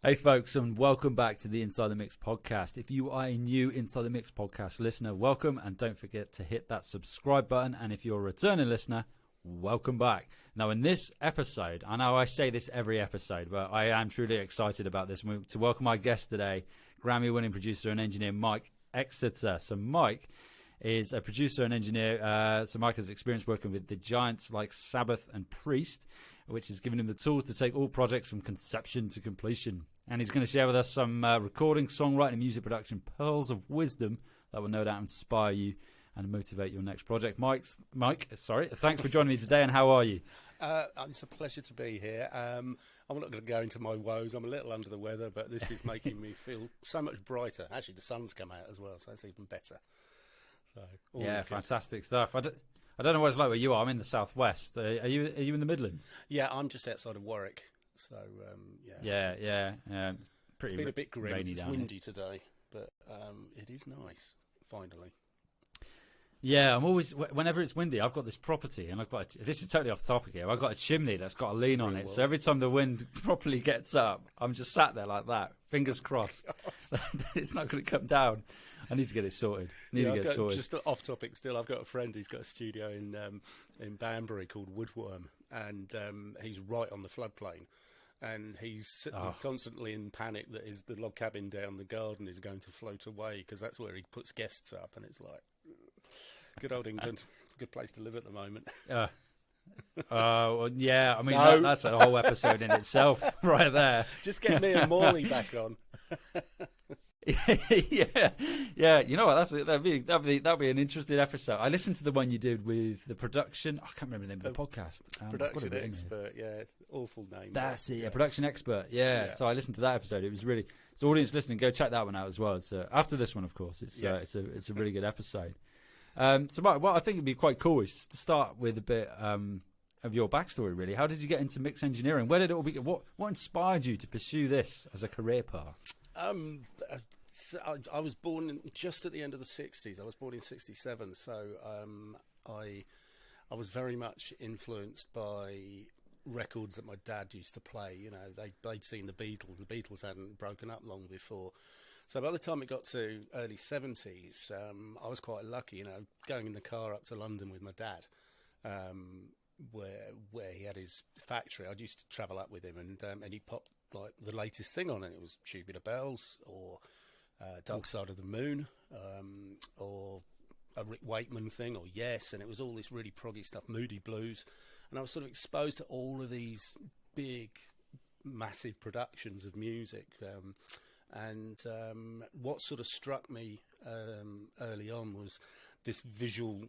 Hey folks, and welcome back to the Inside the Mix podcast. If you are a new Inside the Mix podcast listener, welcome, and don't forget to hit that subscribe button. And if you're a returning listener, welcome back. Now in this episode, I know I say this every episode, but I am truly excited about this. To welcome our guest today, Grammy-winning producer and engineer Mike Exeter. So Mike is a producer and engineer. So Mike has experience working with the giants like Sabbath and Priest, which has given him the tools to take all projects from conception to completion. And he's going to share with us some recording, songwriting, and music production pearls of wisdom that will no doubt inspire you and motivate your next project. Mike, thanks for joining me today, and how are you? It's a pleasure to be here. I'm not going to go into my woes. I'm a little under the weather, but this is making me feel so much brighter. Actually, the sun's come out as well, so it's even better. So yeah, fantastic stuff. I don't know what it's like where you are. I'm in the southwest. Are you in the Midlands? Yeah, I'm just outside of Warwick. So yeah. It's been a bit grim. Rainy it's down windy today, but it is nice. Finally. Yeah, I'm always, whenever it's windy, I've got this property, and this is totally off topic here. I've got a chimney that's got a lean on it, so every time the wind properly gets up, I'm just sat there like that, fingers crossed. It's not going to come down. I need to get it sorted. Just off topic still, I've got a friend, he's got a studio in Banbury called Woodworm, and he's right on the floodplain. And he's constantly in panic that the log cabin down the garden is going to float away, because that's where he puts guests up, and it's like, good old England, good place to live at the moment. Well, yeah, I mean, that's a whole episode in itself right there. Just get me and Morley back on. yeah. You know what? That'd be an interesting episode. I listened to the one you did with the production. I can't remember the name of the podcast. Production expert, yeah, awful name. That's it. Yeah, production expert. Yeah. So I listened to that episode. It was really. So audience listening, go check that one out as well. So after this one, of course, it's a really good episode. So Mike, what I think would be quite cool is to start with a bit of your backstory. Really, how did you get into mix engineering? Where did it all begin? What inspired you to pursue this as a career path? I was born just at the end of the 60s. I was born in 67, so I was very much influenced by records that my dad used to play. You know, they'd seen the Beatles. The Beatles hadn't broken up long before. So by the time it got to early 70s, I was quite lucky, you know, going in the car up to London with my dad, where he had his factory. I used to travel up with him, and he popped like the latest thing on, and it was Tubular Bells or Dark Side of the Moon, or a Rick Wakeman thing, or Yes, and it was all this really proggy stuff, Moody Blues, and I was sort of exposed to all of these big, massive productions of music. And what sort of struck me early on was this visual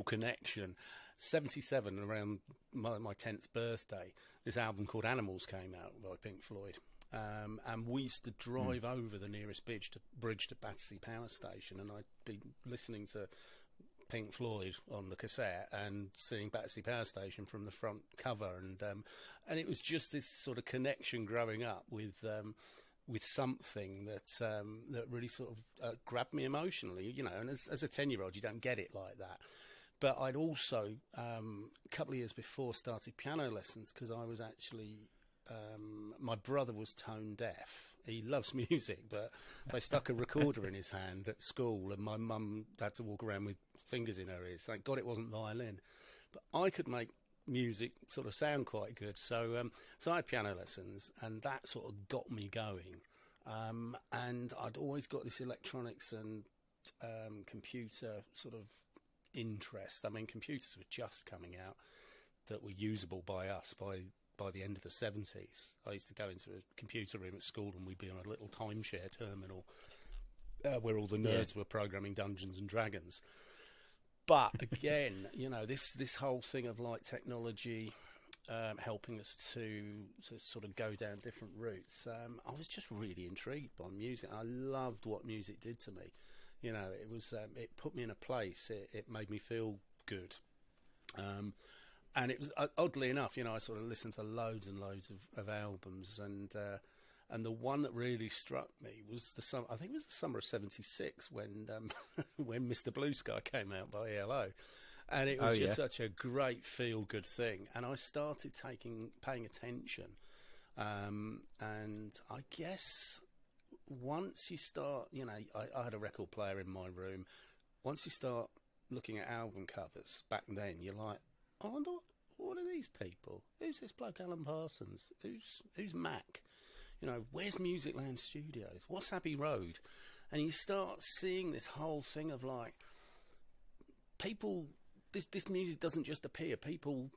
connection. 77, around my 10th birthday, this album called Animals came out by Pink Floyd. And we used to drive over the nearest bridge to Battersea Power Station, and I'd be listening to Pink Floyd on the cassette and seeing Battersea Power Station from the front cover, and it was just this sort of connection growing up with something that really sort of grabbed me emotionally, you know. And as a 10-year-old, you don't get it like that. But I'd also a couple of years before started piano lessons, because I was actually my brother was tone deaf. He loves music, but they stuck a recorder in his hand at school, and my mum had to walk around with fingers in her ears. Thank God it wasn't violin. But I could make music sort of sound quite good. So I had piano lessons, and that sort of got me going. And I'd always got this electronics and computer sort of interest. I mean, computers were just coming out that were usable by us by the end of the 70s. I used to go into a computer room at school, and we'd be on a little timeshare terminal where all the nerds were programming Dungeons and Dragons. But again, you know, this whole thing of like technology helping us to sort of go down different routes. I was just really intrigued by music. I loved what music did to me. You know, it was it put me in a place. It made me feel good. And it was oddly enough, you know, I sort of listened to loads and loads of albums, and the one that really struck me was I think it was the summer of '76 when when Mr. Blue Sky came out by ELO, and it was just such a great feel good thing. And I started paying attention. And I guess once you start, I had a record player in my room. Once you start looking at album covers back then, you're like, I wonder what are these people? Who's this bloke Alan Parsons? Who's Mac? Where's Musicland Studios? What's Abbey Road? And you start seeing this whole thing of like, people, this music doesn't just appear. People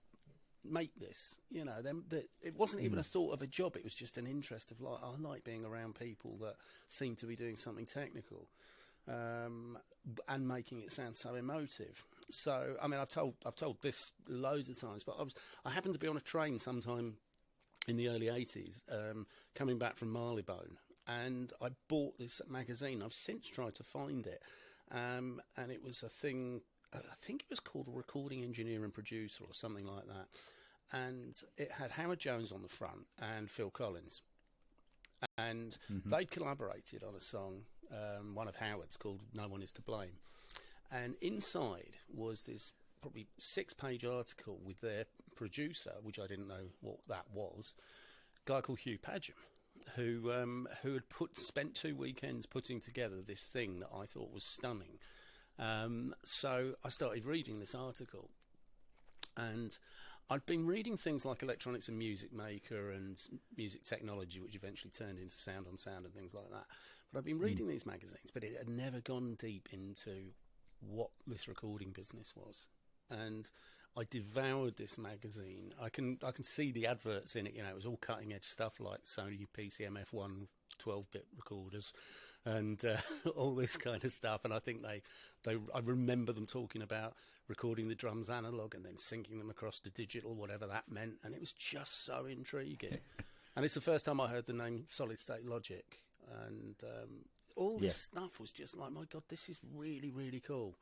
make this, it wasn't even a thought of a job. It was just an interest of like, I like being around people that seem to be doing something technical, and making it sound so emotive. So, I mean, I've told this loads of times, but I happened to be on a train sometime in the early 80s, coming back from Marylebone, and I bought this magazine. I've since tried to find it, and it was a thing, I think it was called Recording Engineer and Producer or something like that, and it had Howard Jones on the front and Phil Collins, and they'd collaborated on a song, one of Howard's, called No One Is to Blame, and inside was this probably 6-page article with their producer, which I didn't know what that was, a guy called Hugh Padgham, who had spent 2 weekends putting together this thing that I thought was stunning. So I started reading this article, and I'd been reading things like Electronics and Music Maker and Music Technology, which eventually turned into Sound on Sound and things like that. But I'd been reading these magazines, but it had never gone deep into what this recording business was. And I devoured this magazine. I can see the adverts in it. It was all cutting edge stuff like Sony PCM F1 12-bit recorders and all this kind of stuff. And I think I remember them talking about recording the drums analog and then syncing them across to digital, whatever that meant. And it was just so intriguing. And it's the first time I heard the name Solid State Logic. And all this stuff was just like, my God, this is really, really cool.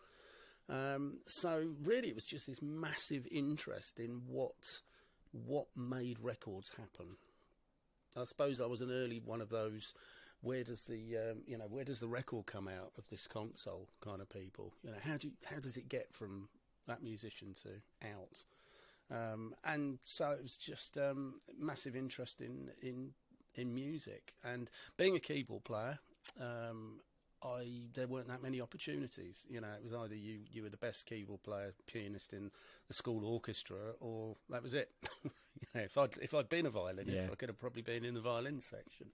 So really it was just this massive interest in what made records happen. I suppose I was an early one of those, where does the record come out of this console kind of people? How does it get from that musician to out? And so it was just massive interest in music, and being a keyboard player, there weren't that many opportunities. It was either you were the best keyboard player, pianist in the school orchestra, or that was it. If I'd been a violinist, I could have probably been in the violin section.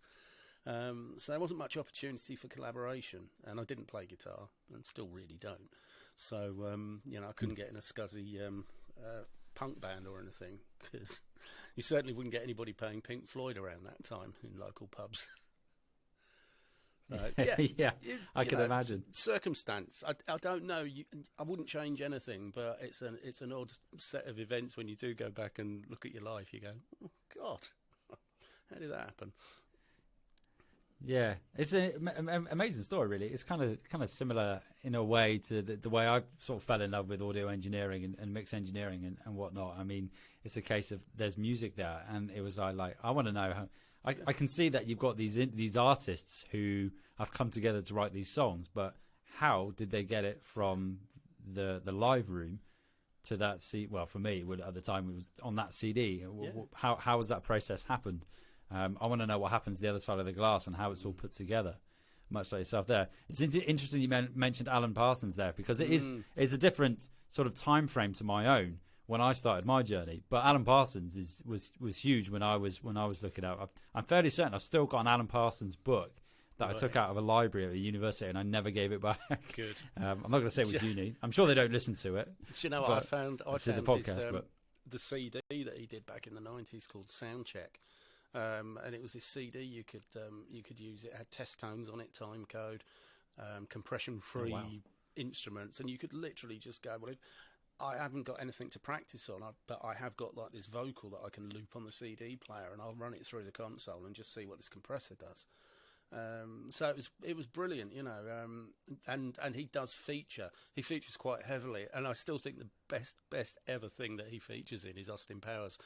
So there wasn't much opportunity for collaboration, and I didn't play guitar, and still really don't. So I couldn't get in a scuzzy punk band or anything, because you certainly wouldn't get anybody playing Pink Floyd around that time in local pubs. I can imagine. Circumstance. I don't know. I wouldn't change anything, but it's an odd set of events when you do go back and look at your life. You go, oh God, how did that happen? Yeah, it's an amazing story, really. It's kind of similar in a way to the way I sort of fell in love with audio engineering and mix engineering and whatnot. I mean, it's a case of there's music there, and it was like I want to know how. I can see that you've got these artists who have come together to write these songs, but how did they get it from the live room to that Well, for me, at the time it was on that CD. Yeah. How has that process happened? I want to know what happens to the other side of the glass and how it's all put together, much like yourself there. It's interesting you mentioned Alan Parsons there, because it's a different sort of time frame to my own when I started my journey. But Alan Parsons was huge when I was looking up. I'm fairly certain I've still got an Alan Parsons book that I took out of a library at a university, and I never gave it back. Good. I'm not going to say it was uni. I'm sure they don't listen to it. Do you know what I found? I found the podcast, the CD that he did back in the 90s called Soundcheck. And it was this CD you could use. It had test tones on it, time code, compression-free instruments, and you could literally just go, well, I haven't got anything to practice on, but I have got like this vocal that I can loop on the CD player, and I'll run it through the console and just see what this compressor does. So it was brilliant, and he does feature. He features quite heavily, and I still think the best ever thing that he features in is Austin Powers,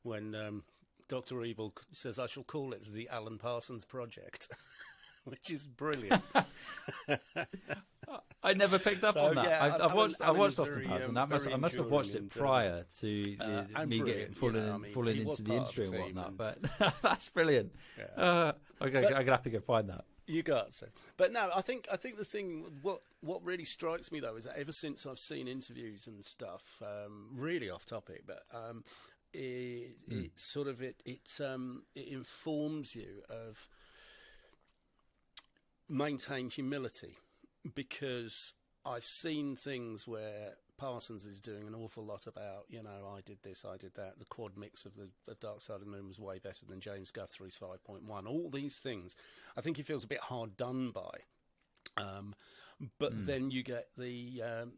when Dr. Evil says, I shall call it the Alan Parsons Project. which is brilliant. I never picked up on that. Yeah, I watched Austin very, Powers, and I must have watched it prior to me falling into the industry and whatnot. But that's brilliant. Yeah. I'm gonna have to go find that. You got so, but no, I think the thing what really strikes me though is that ever since I've seen interviews and stuff, really off topic, but it informs you of maintain humility, because I've seen things where Parsons is doing an awful lot about, I did this, I did that. The quad mix of the Dark Side of the Moon was way better than James Guthrie's 5.1. All these things, I think he feels a bit hard done by. But then you get the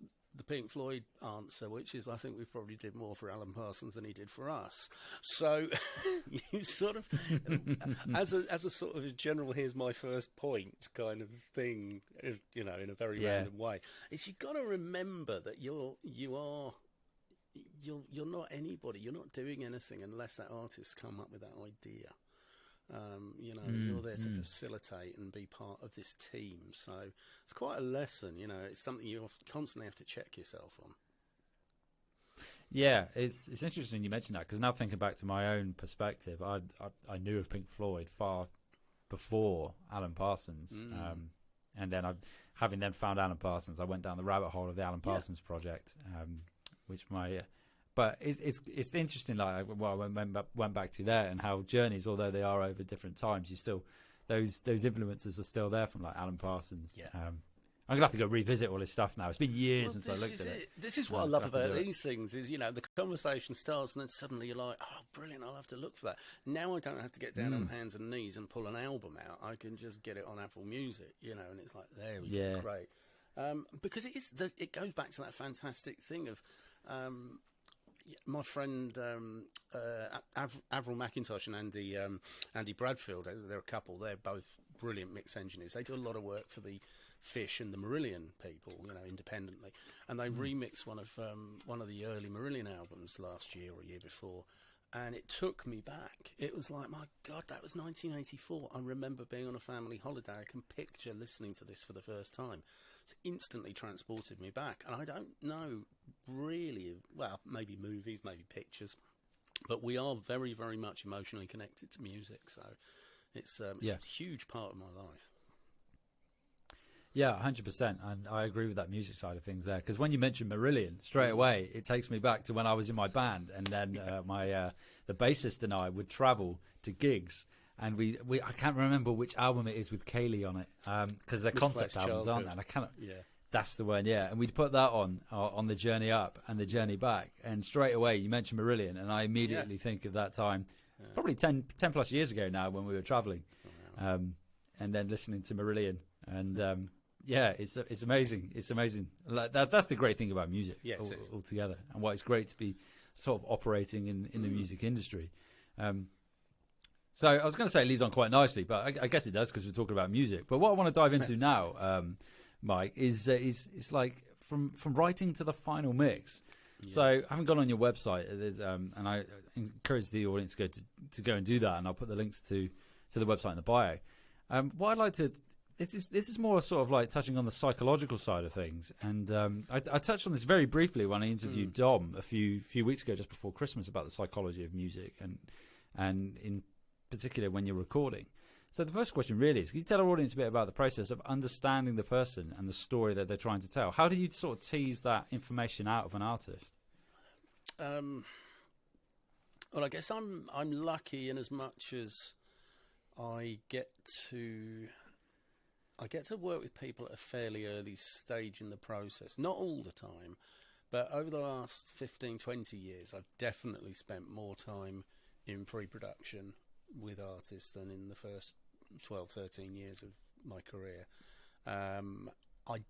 Pink Floyd answer, which is, I think we probably did more for Alan Parsons than he did for us. So you sort of, as a sort of general, here's my first point kind of thing, in a very random way, is you've got to remember that you're not anybody. You're not doing anything unless that artist come up with that idea. You're there to facilitate and be part of this team. So it's quite a lesson, it's something you constantly have to check yourself on. Yeah, it's interesting you mentioned that, because now thinking back to my own perspective, I knew of Pink Floyd far before Alan Parsons. And then having then found Alan Parsons, I went down the rabbit hole of the Alan Parsons project, which but it's interesting. Like, well, I went back to there, and how journeys, although they are over different times, you still those influences are still there from like Alan Parsons. Yeah. I'm gonna have to go revisit all his stuff now. It's been years since I looked at it. This is what I love about these things is, the conversation starts and then suddenly you're like, oh, brilliant, I'll have to look for that. Now I don't have to get down on hands and knees and pull an album out. I can just get it on Apple Music, and it's like, there we go, great. Because it goes back to that fantastic thing of, my friend Avril McIntosh and Andy Bradfield, they're a couple. They're both brilliant mix engineers. They do a lot of work for the Fish and the Marillion people, independently. And they remixed one of the early Marillion albums last year or year before. And it took me back. It was like, my God, that was 1984. I remember being on a family holiday. I can picture listening to this for the first time. It's instantly transported me back. And I don't know really, well, maybe movies, maybe pictures, but we are very, very much emotionally connected to music. So it's a huge part of my life. Yeah, 100%. And I agree with that music side of things there. Because when you mentioned Marillion, straight away, it takes me back to when I was in my band. And then the bassist and I would travel to gigs. And we I can't remember which album it is with Kaylee on it. Because they're concept albums, aren't they? And I cannot... Yeah. That's the one, yeah. And we'd put that on the journey up and the journey back. And straight away, you mentioned Marillion. And I immediately think of that time, probably 10 plus years ago now, when we were traveling. Oh, wow. And then listening to Marillion. And... it's amazing. It's amazing. Like that's the great thing about music altogether, and why it's great to be sort of operating in the music industry. So I was going to say it leads on quite nicely, but I guess it does, because we're talking about music. But what I want to dive into now, Mike, is like from writing to the final mix. Yeah. So I haven't gone on your website, and I encourage the audience to go and do that, and I'll put the links to the website in the bio. What I'd like to... This is more sort of like touching on the psychological side of things, and I touched on this very briefly when I interviewed Dom a few weeks ago, just before Christmas, about the psychology of music, and in particular when you're recording. So the first question really is, can you tell our audience a bit about the process of understanding the person and the story that they're trying to tell? How do you sort of tease that information out of an artist? Well, I guess I'm lucky in as much as I get to work with people at a fairly early stage in the process. Not all the time, but over the last 15, 20 years, I've definitely spent more time in pre-production with artists than in the first 12, 13 years of my career. I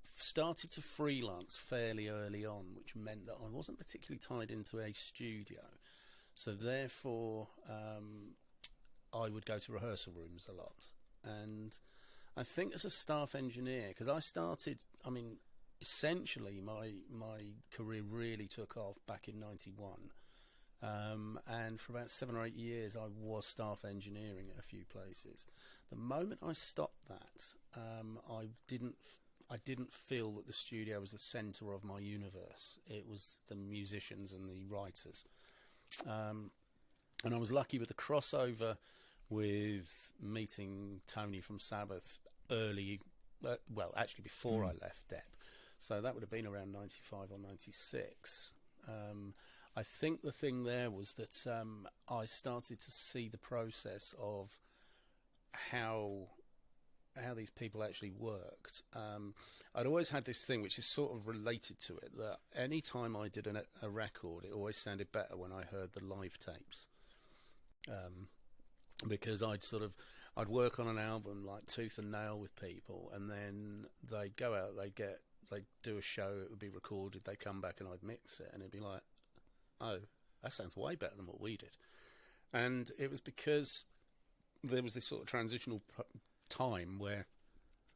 started to freelance fairly early on, which meant that I wasn't particularly tied into a studio. So therefore, I would go to rehearsal rooms a lot. And I think as a staff engineer, because I started, essentially my career really took off back in 91. And for about 7 or 8 years, I was staff engineering at a few places. The moment I stopped that, I didn't feel that the studio was the centre of my universe. It was the musicians and the writers. And I was lucky with the crossover with meeting Tony from Sabbath early, actually before I left Depp. So that would have been around 95 or 96. I think the thing there was that I started to see the process of how these people actually worked. I'd always had this thing which is sort of related to it, that any time I did a record, it always sounded better when I heard the live tapes. Because I'd work on an album like tooth and nail with people, and then they'd go out, they'd do a show, it would be recorded, they'd come back and I'd mix it, and it'd be like, oh, that sounds way better than what we did. And it was because there was this sort of transitional time where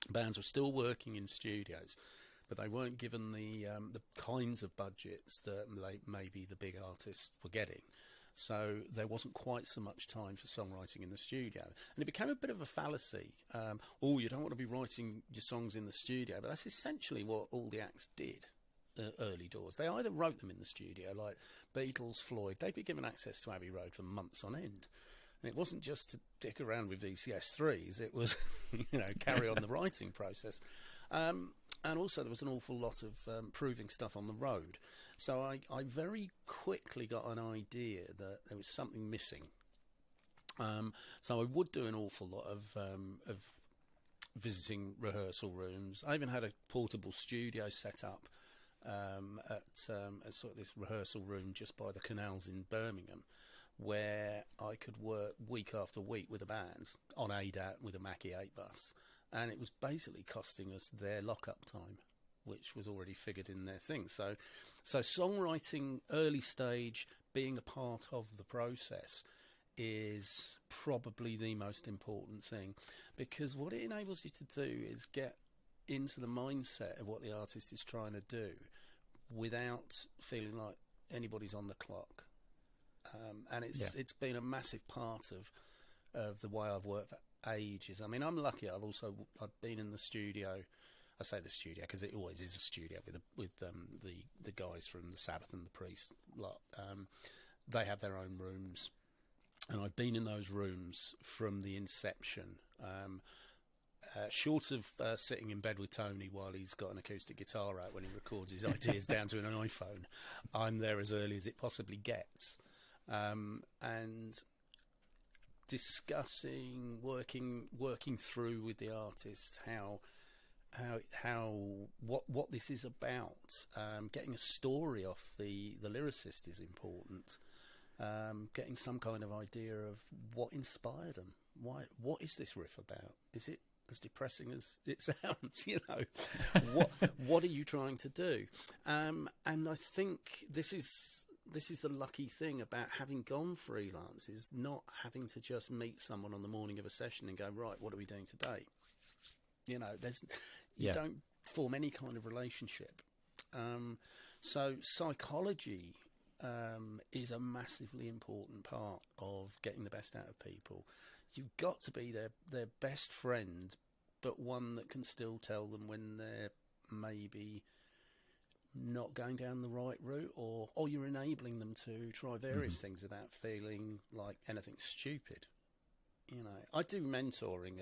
bands were still working in studios, but they weren't given the kinds of budgets that maybe the big artists were getting. So there wasn't quite so much time for songwriting in the studio. And it became a bit of a fallacy. You don't want to be writing your songs in the studio, but that's essentially what all the acts did early doors. They either wrote them in the studio, like Beatles, Floyd. They'd be given access to Abbey Road for months on end. And it wasn't just to dick around with VCS3s, it was, carry on the writing process. And also there was an awful lot of proving stuff on the road. So I very quickly got an idea that there was something missing. So I would do an awful lot of visiting rehearsal rooms. I even had a portable studio set up at sort of this rehearsal room just by the canals in Birmingham, where I could work week after week with a band on ADAT with a Mackie 8 bus. And it was basically costing us their lock-up time, which was already figured in their thing. So songwriting early stage, being a part of the process, is probably the most important thing, because what it enables you to do is get into the mindset of what the artist is trying to do without feeling like anybody's on the clock. And it's been a massive part of the way I've worked for ages. I mean, I'm lucky. I've been in the studio. I say the studio because it always is a studio with the guys from the Sabbath and the Priest lot. They have their own rooms, and I've been in those rooms from the inception. Short of sitting in bed with Tony while he's got an acoustic guitar out when he records his ideas down to an iPhone, I'm there as early as it possibly gets. And discussing, working through with the artist what this is about. Getting a story off the lyricist is important. Getting some kind of idea of what inspired them. What is this riff about? Is it as depressing as it sounds? What are you trying to do? And I think this is the lucky thing about having gone freelance, is not having to just meet someone on the morning of a session and go, right, what are we doing today? You don't form any kind of relationship. So psychology is a massively important part of getting the best out of people. You've got to be their best friend, but one that can still tell them when they're maybe not going down the right route, or you're enabling them to try various things without feeling like anything's stupid. I do mentoring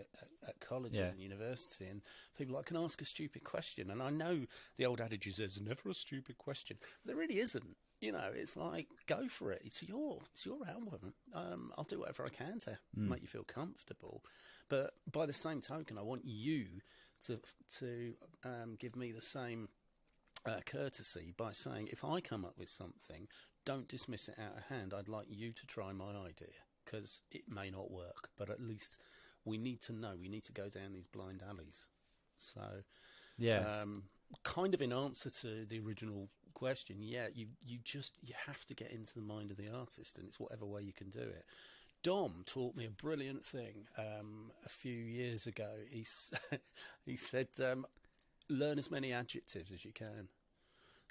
at colleges and university, and people can ask a stupid question, and I know the old adage is there's never a stupid question. But there really isn't. It's like, go for it. It's your album. I'll do whatever I can to make you feel comfortable. But by the same token, I want you to give me the same courtesy by saying, if I come up with something, don't dismiss it out of hand. I'd like you to try my idea, because it may not work, but at least we need to know. We need to go down these blind alleys. So, kind of in answer to the original question, you have to get into the mind of the artist, and it's whatever way you can do it. Dom taught me a brilliant thing a few years ago. He said, learn as many adjectives as you can,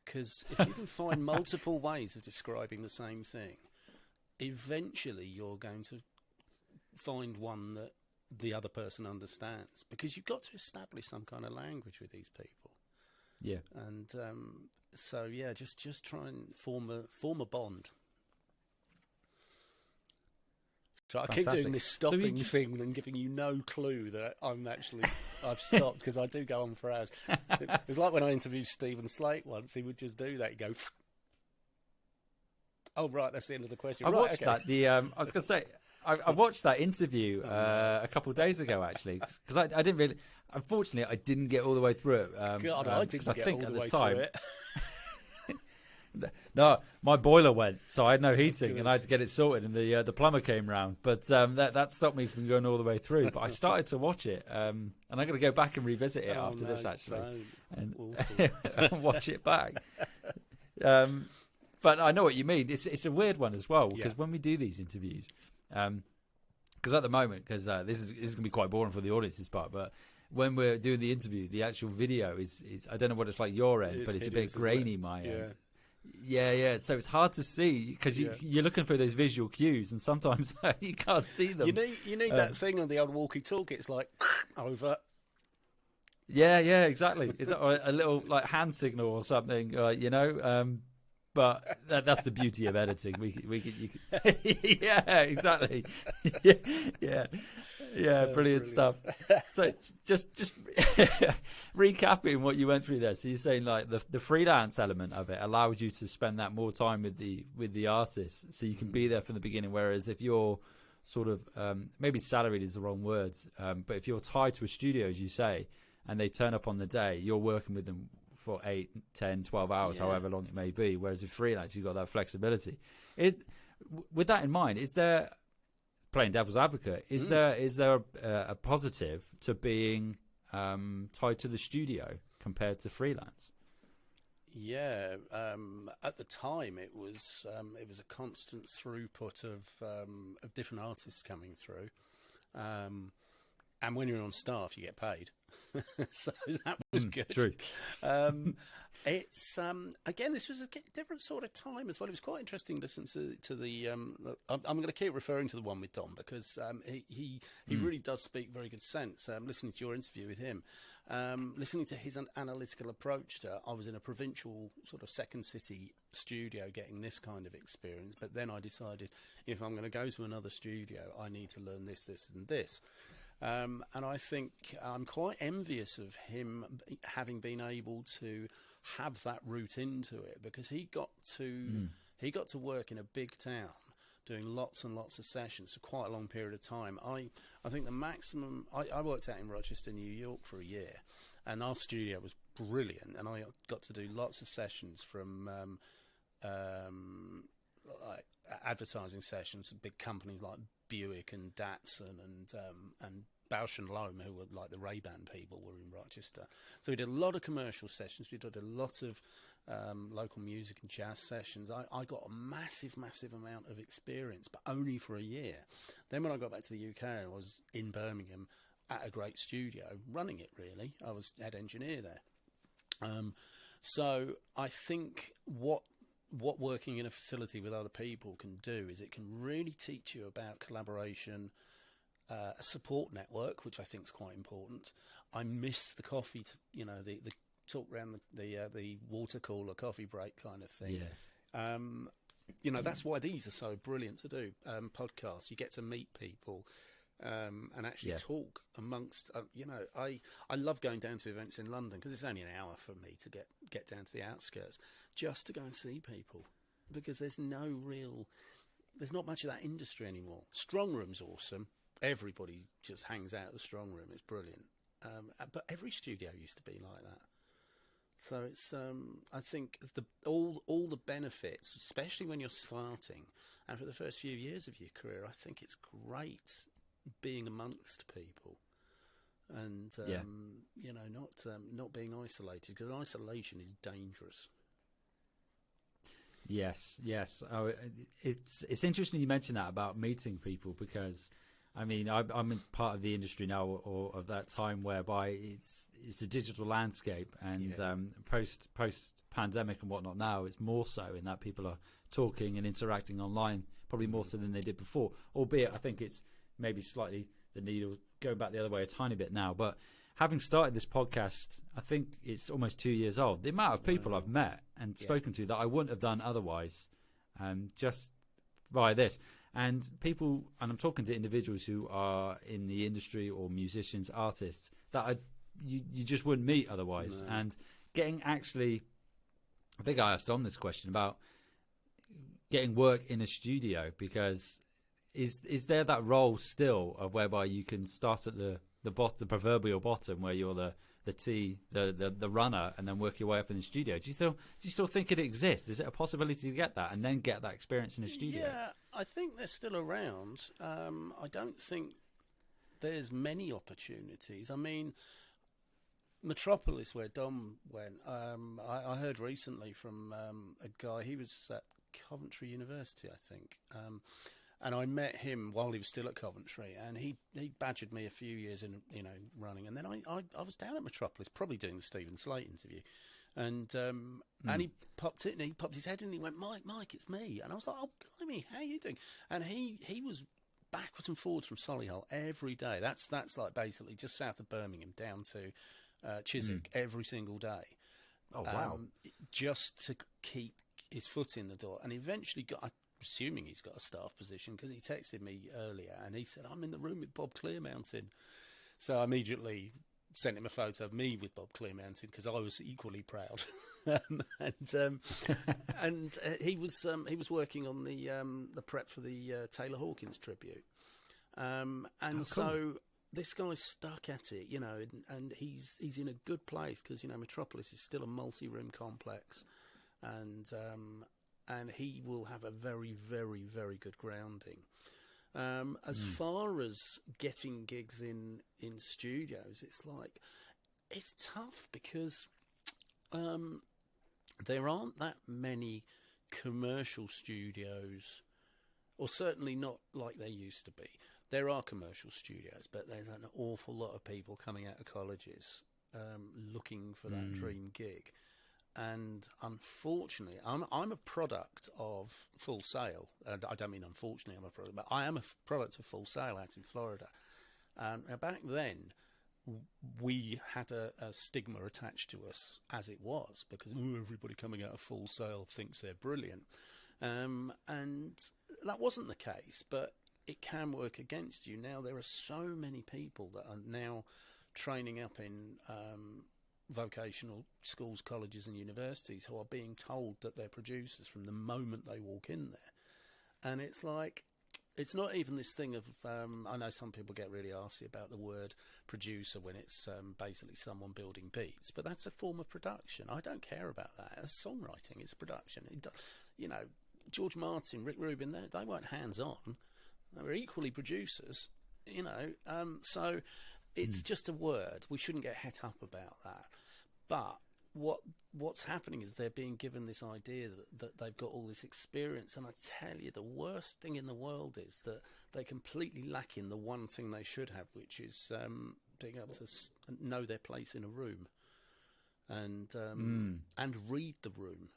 because if you can find multiple ways of describing the same thing, eventually you're going to find one that the other person understands, because you've got to establish some kind of language with these people. Yeah. And so yeah, just try and form a bond. So I keep doing this stopping thing and giving you no clue that I've stopped, because I do go on for hours. It was like when I interviewed Stephen Slate once. He would just do that. He'd go, "Oh right, that's the end of the question." I watched that. I was going to say, I watched that interview a couple of days ago, actually, because I didn't really. Unfortunately, I didn't get all the way through it. God, I didn't get all the way through it. No, my boiler went, so I had no heating, and I had to get it sorted, and the plumber came round. But that stopped me from going all the way through. But I started to watch it, and I'm going to go back and revisit it after this, actually, and watch it back. But I know what you mean. It's a weird one as well, because when we do these interviews, because at the moment, because this is going to be quite boring for the audience's part, but when we're doing the interview, the actual video is I don't know what it's like your end, but it's a bit grainy my end. Yeah. So it's hard to see, because you're looking for those visual cues, and sometimes you can't see them. You need that thing on the old walkie-talkie. It's like over. Yeah, exactly. Is that a little like hand signal or something? But that's the beauty of editing. We can yeah, exactly. Yeah, brilliant stuff. So just recapping what you went through there. So you're saying like the freelance element of it allows you to spend that more time with the artist, so you can be there from the beginning. Whereas if you're sort of maybe salaried is the wrong words, but if you're tied to a studio, as you say, and they turn up on the day, you're working with them for 8, 10, 12 hours, however long it may be. Whereas with freelance, you've got that flexibility. With that in mind, is there, playing devil's advocate, is there a positive to being tied to the studio compared to freelance? Yeah, at the time it was a constant throughput of different artists coming through, and when you're on staff, you get paid, so that was good. True. It's again, this was a different sort of time as well. It was quite interesting to listen to the. I'm going to keep referring to the one with Dom, because he really does speak very good sense. Listening to your interview with him, listening to his analytical approach to, I was in a provincial sort of second city studio getting this kind of experience, but then I decided if I'm going to go to another studio, I need to learn this, and this. And I think I'm quite envious of him having been able to have that route into it, because he got to work in a big town doing lots and lots of sessions for quite a long period of time. I think the maximum I worked out in Rochester, New York for a year, and our studio was brilliant, and I got to do lots of sessions from like advertising sessions with big companies like Buick and Datsun and Bausch and Lomb, who were like the Ray-Ban people, were in Rochester. So we did a lot of commercial sessions. We did a lot of local music and jazz sessions. I got a massive amount of experience, but only for a year. Then when I got back to the UK, I was in Birmingham at a great studio, running it really. I was head engineer there. So I think what working in a facility with other people can do is it can really teach you about collaboration, a support network, which I think is quite important. I miss the coffee, the talk around the water cooler coffee break kind of thing. Yeah. That's why these are so brilliant to do. Podcasts, you get to meet people and actually talk amongst. I love going down to events in London, because it's only an hour for me to get down to the outskirts just to go and see people, because there's not much of that industry anymore. Strong room's awesome. Everybody just hangs out at the strong room. It's brilliant. But every studio used to be like that. So it's I think all the benefits, especially when you're starting and for the first few years of your career, I think it's great being amongst people and not being isolated, because isolation is dangerous. Yes. Oh, it's interesting you mentioned that about meeting people, because I mean, I'm in part of the industry now, or of that time whereby it's a digital landscape, and post pandemic and whatnot now, it's more so in that people are talking and interacting online probably more so than they did before. Albeit, I think it's maybe slightly the needle going back the other way a tiny bit now. But having started this podcast, I think it's almost 2 years old. The amount of people I've met and spoken to that I wouldn't have done otherwise, just via this. And people, and I'm talking to individuals who are in the industry or musicians, artists, that you just wouldn't meet otherwise. No. And getting actually, I think I asked Dom this question about getting work in a studio, because is there that role still of whereby you can start at the proverbial bottom where you're the runner and then work your way up in the studio? Do you still think it exists? Is it a possibility to get that and then get that experience in a studio? Yeah, I think they're still around. I don't think there's many opportunities. I mean, Metropolis, where Dom went, I heard recently from a guy. He was at Coventry University, I think. And I met him while he was still at Coventry, and he badgered me a few years in running, and then I was down at Metropolis, probably doing the Stephen Slate interview, and he popped his head in, and he went, Mike, it's me, and I was like, oh blimey, how are you doing? And he was backwards and forwards from Solihull every day. That's like basically just south of Birmingham down to Chiswick every single day. Oh wow! Just to keep his foot in the door, and eventually got. Assuming he's got a staff position, because he texted me earlier and he said, I'm in the room with Bob Clearmountain. So I immediately sent him a photo of me with Bob Clearmountain, because I was equally proud. And he was working on the prep for the Taylor Hawkins tribute. Cool. So this guy's stuck at it, and he's in a good place, because Metropolis is still a multi-room complex, and he will have a very, very, very good grounding. As far as getting gigs in studios, it's tough, because there aren't that many commercial studios, or certainly not like there used to be. There are commercial studios, but there's an awful lot of people coming out of colleges looking for that dream gig. And unfortunately, I'm a product of Full Sail. I don't mean unfortunately I'm a product, but I am a product of Full Sail out in Florida. And back then, we had a stigma attached to us, as it was, because everybody coming out of Full Sail thinks they're brilliant. And that wasn't the case, but it can work against you. Now, there are so many people that are now training up in vocational schools, colleges and universities, who are being told that they're producers from the moment they walk in there. And it's like, it's not even this thing of I know some people get really arsy about the word producer when it's basically someone building beats, but that's a form of production. I don't care about that. It's songwriting, it's production. George Martin, Rick Rubin, they weren't hands-on. They were equally producers, so it's just a word. We shouldn't get het up about that. But what's happening is they're being given this idea that they've got all this experience. And I tell you, the worst thing in the world is that they completely lack in the one thing they should have, which is being able to know their place in a room and read the room.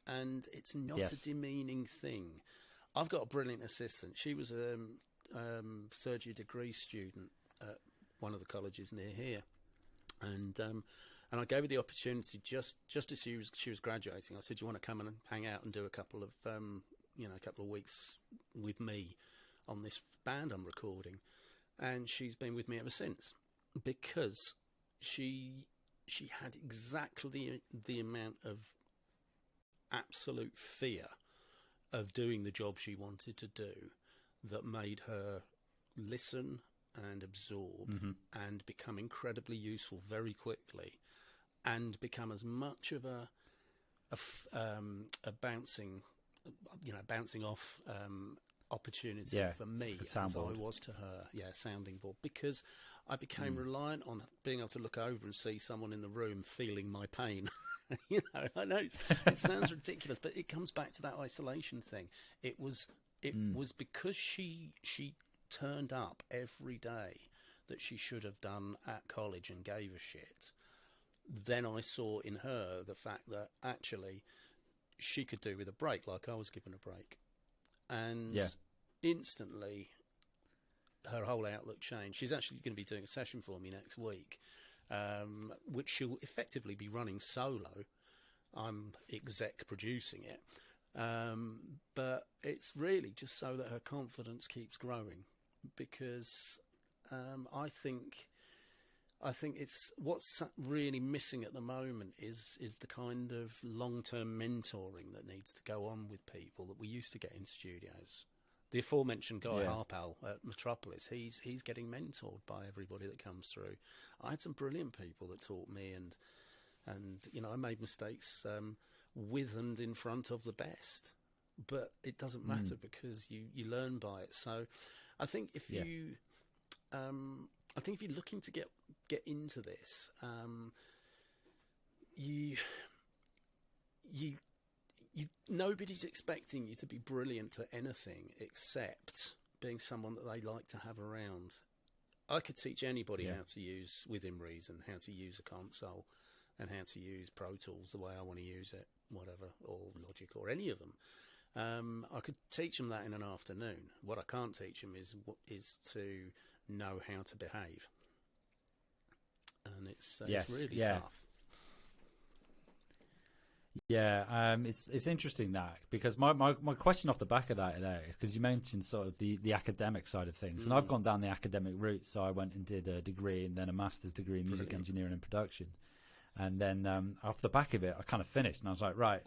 And it's not a demeaning thing. I've got a brilliant assistant. She was a third-year degree student at one of the colleges near here, and I gave her the opportunity just as she was graduating. I said, "Do you want to come and hang out and do a couple of weeks with me on this band I'm recording?" And she's been with me ever since, because she had exactly the amount of absolute fear of doing the job she wanted to do that made her listen and absorb and become incredibly useful very quickly, and become as much of a bouncing off opportunity for me as I was to her. Sounding board, because I became reliant on being able to look over and see someone in the room feeling my pain. I know it sounds ridiculous, but it comes back to that isolation thing. It was because she turned up every day that she should have done at college and gave a shit. Then I saw in her the fact that actually she could do with a break, like I was given a break. and instantly her whole outlook changed. She's actually going to be doing a session for me next week, which she'll effectively be running solo. I'm exec producing it, but it's really just so that her confidence keeps growing, because I think it's what's really missing at the moment is the kind of long-term mentoring that needs to go on with people that we used to get in studios. The aforementioned Guy Harpal at Metropolis, he's getting mentored by everybody that comes through. I had some brilliant people that taught me, and I made mistakes with and in front of the best, but it doesn't matter because you learn by it. So I think if you're looking to get into this, nobody's expecting you to be brilliant at anything except being someone that they like to have around. I could teach anybody how to use, within reason, how to use a console and how to use Pro Tools the way I want to use it, whatever, or Logic, or any of them. I could teach them that in an afternoon. What I can't teach them is to know how to behave. And it's really tough. Yeah, it's interesting that, because my question off the back of that there is because you mentioned sort of the academic side of things, and I've gone down the academic route. So I went and did a degree and then a master's degree in music engineering and production, and then off the back of it, I kind of finished, and I was like, right,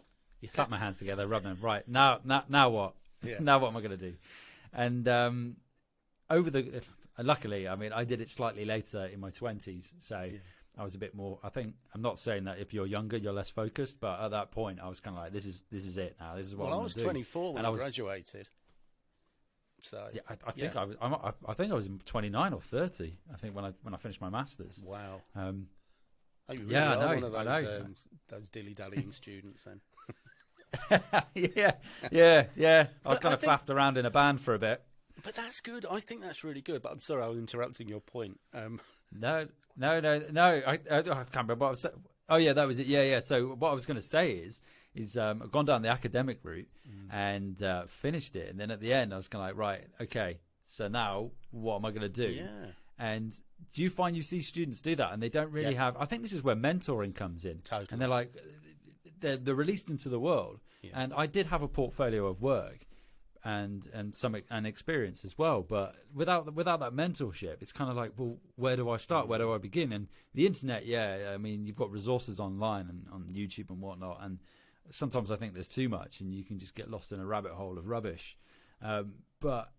clap my hands together, rub them. Right, now what? Now what am I going to do? And luckily, I mean, I did it slightly later in my 20s, so. Yeah. I was a bit more. I think I'm not saying that if you're younger you're less focused, but at that point I was kind of like, this is it now. This is what. Well, I was 24 when I graduated. So yeah, I think I think I was 29 or 30. I think when I finished my masters. Wow. I know. One of those dilly-dallying students then. yeah. I kind of faffed around in a band for a bit. But that's good. I think that's really good. But I'm sorry, I was interrupting your point. No. I can't remember what I was saying. Oh, yeah, that was it. Yeah. So what I was going to say is I've gone down the academic route and finished it. And then at the end, I was kind of like, right, okay, so now what am I going to do? Yeah. And do you find you see students do that and they don't really have... I think this is where mentoring comes in. Totally. And they're like, they're released into the world. Yeah. And I did have a portfolio of work and some experience as well, but without that mentorship, it's kind of like, well, where do I start? Where do I begin? And the internet, I mean, you've got resources online and on YouTube and whatnot, and sometimes I think there's too much, and you can just get lost in a rabbit hole of rubbish. But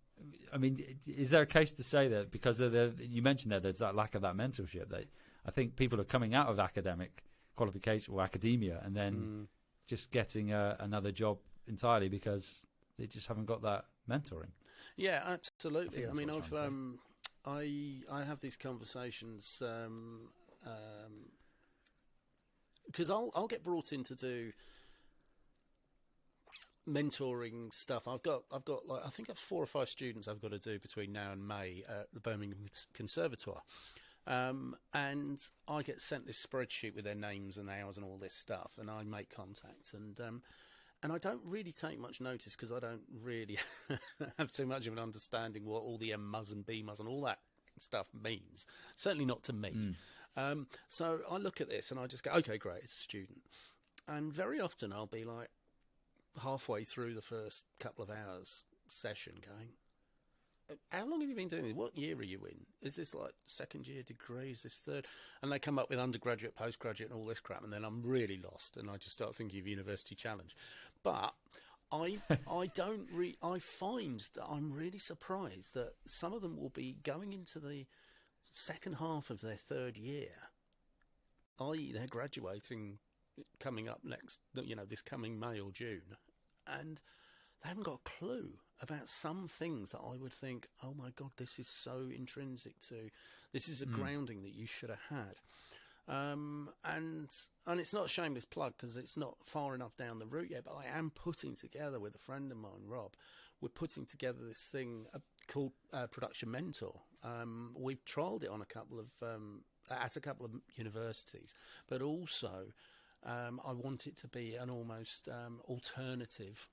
I mean, is there a case to say that because of you mentioned there's that lack of that mentorship, that I think people are coming out of academic qualification or academia and then just getting another job entirely because they just haven't got that mentoring. Yeah, absolutely. I mean, I have these conversations because I'll get brought in to do mentoring stuff. I've got like, I think I've 4 or 5 students I've got to do between now and May at the Birmingham Conservatoire. And I get sent this spreadsheet with their names and hours and all this stuff, and I make contact, and I don't really take much notice because I don't really have too much of an understanding what all the M-mus and B-mus and all that stuff means. Certainly not to me. So I look at this and I just go, okay, great, it's a student. And very often I'll be like halfway through the first couple of hours session going, how long have you been doing this? What year are you in? Is this like second year degree? Is this third? And they come up with undergraduate, postgraduate and all this crap, and then I'm really lost and I just start thinking of University Challenge. But I find that I'm really surprised that some of them will be going into the second half of their third year, i.e. they're graduating coming up next, this coming May or June, and they haven't got a clue about some things that I would think, oh my God, this is so intrinsic to, this is a grounding that you should have had. And it's not a shameless plug because it's not far enough down the route yet, but I am putting together with a friend of mine, Rob, we're putting together this thing called Production Mentor. We've trialled it on at a couple of universities, but also I want it to be an almost alternative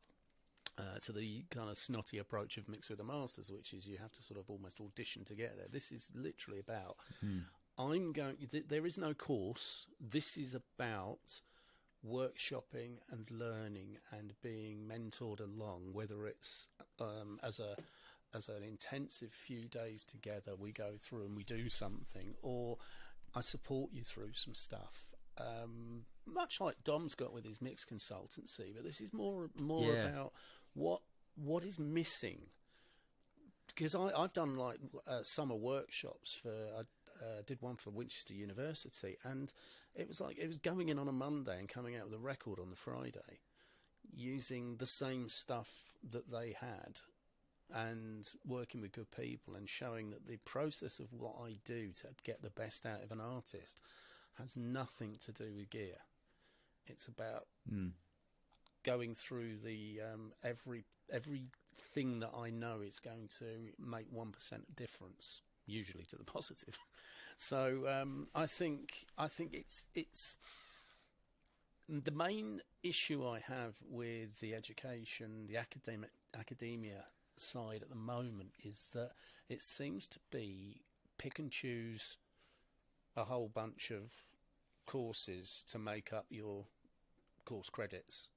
to the kind of snotty approach of Mix with the Masters, which is you have to sort of almost audition to get there. This is literally about there is no course. This is about workshopping and learning and being mentored along, whether it's as an intensive few days together, we go through and we do something, or I support you through some stuff. Much like Dom's got with his mix consultancy, but this is more about what is missing. Because I've done like summer workshops for. I did one for Winchester University, and it was going in on a Monday and coming out with a record on the Friday, using the same stuff that they had, and working with good people and showing that the process of what I do to get the best out of an artist has nothing to do with gear. It's about going through the everything that I know is going to make 1% difference, usually to the positive. So I think it's the main issue I have with the education, the academia side at the moment is that it seems to be pick and choose a whole bunch of courses to make up your course credits.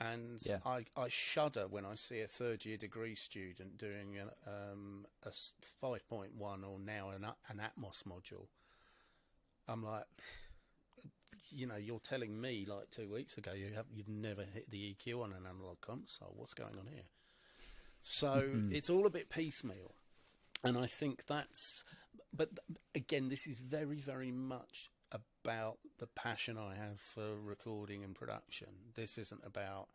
And I shudder when I see a third-year degree student doing a 5.1 or now an Atmos module. I'm like, you're telling me like 2 weeks ago you've never hit the EQ on an analog console. What's going on here? So it's all a bit piecemeal, and I think but again, this is very, very much about the passion I have for recording and production. This isn't about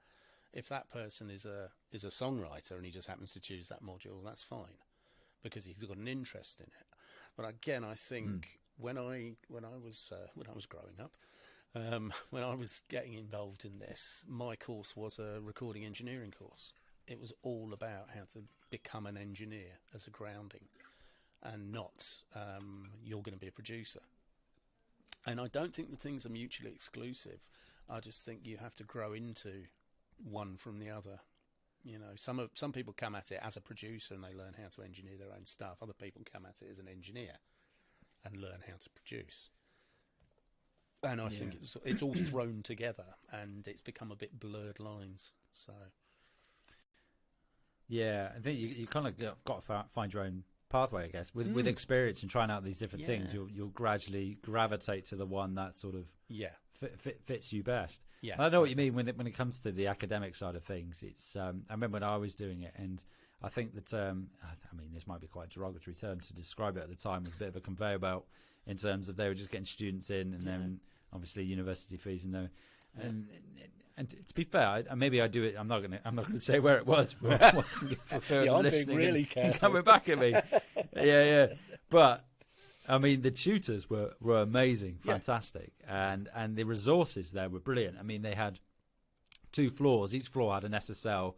if that person is a songwriter and he just happens to choose that module, that's fine, because he's got an interest in it. But again, I think when I was growing up, when I was getting involved in this, my course was a recording engineering course. It was all about how to become an engineer as a grounding, and not you're going to be a producer. And I don't think the things are mutually exclusive. I just think you have to grow into one from the other. Some people come at it as a producer and they learn how to engineer their own stuff. Other people come at it as an engineer and learn how to produce. And I think it's all thrown together, and it's become a bit blurred lines. So, yeah, I think you kind of got to find your own pathway, I guess. With experience and trying out these different things, you'll gradually gravitate to the one that sort of fits you best. Yeah, I know what you mean when it comes to the academic side of things. It's I remember when I was doing it, and I think that I mean, this might be quite a derogatory term to describe it at the time, as a bit of a conveyor belt in terms of they were just getting students in, and then obviously university fees and to be fair, maybe I do it. I'm not going to say where it was for I'm listening being really careful. and coming back at me. yeah. But I mean, the tutors were amazing, fantastic, and the resources there were brilliant. I mean, they had 2 floors. Each floor had an SSL.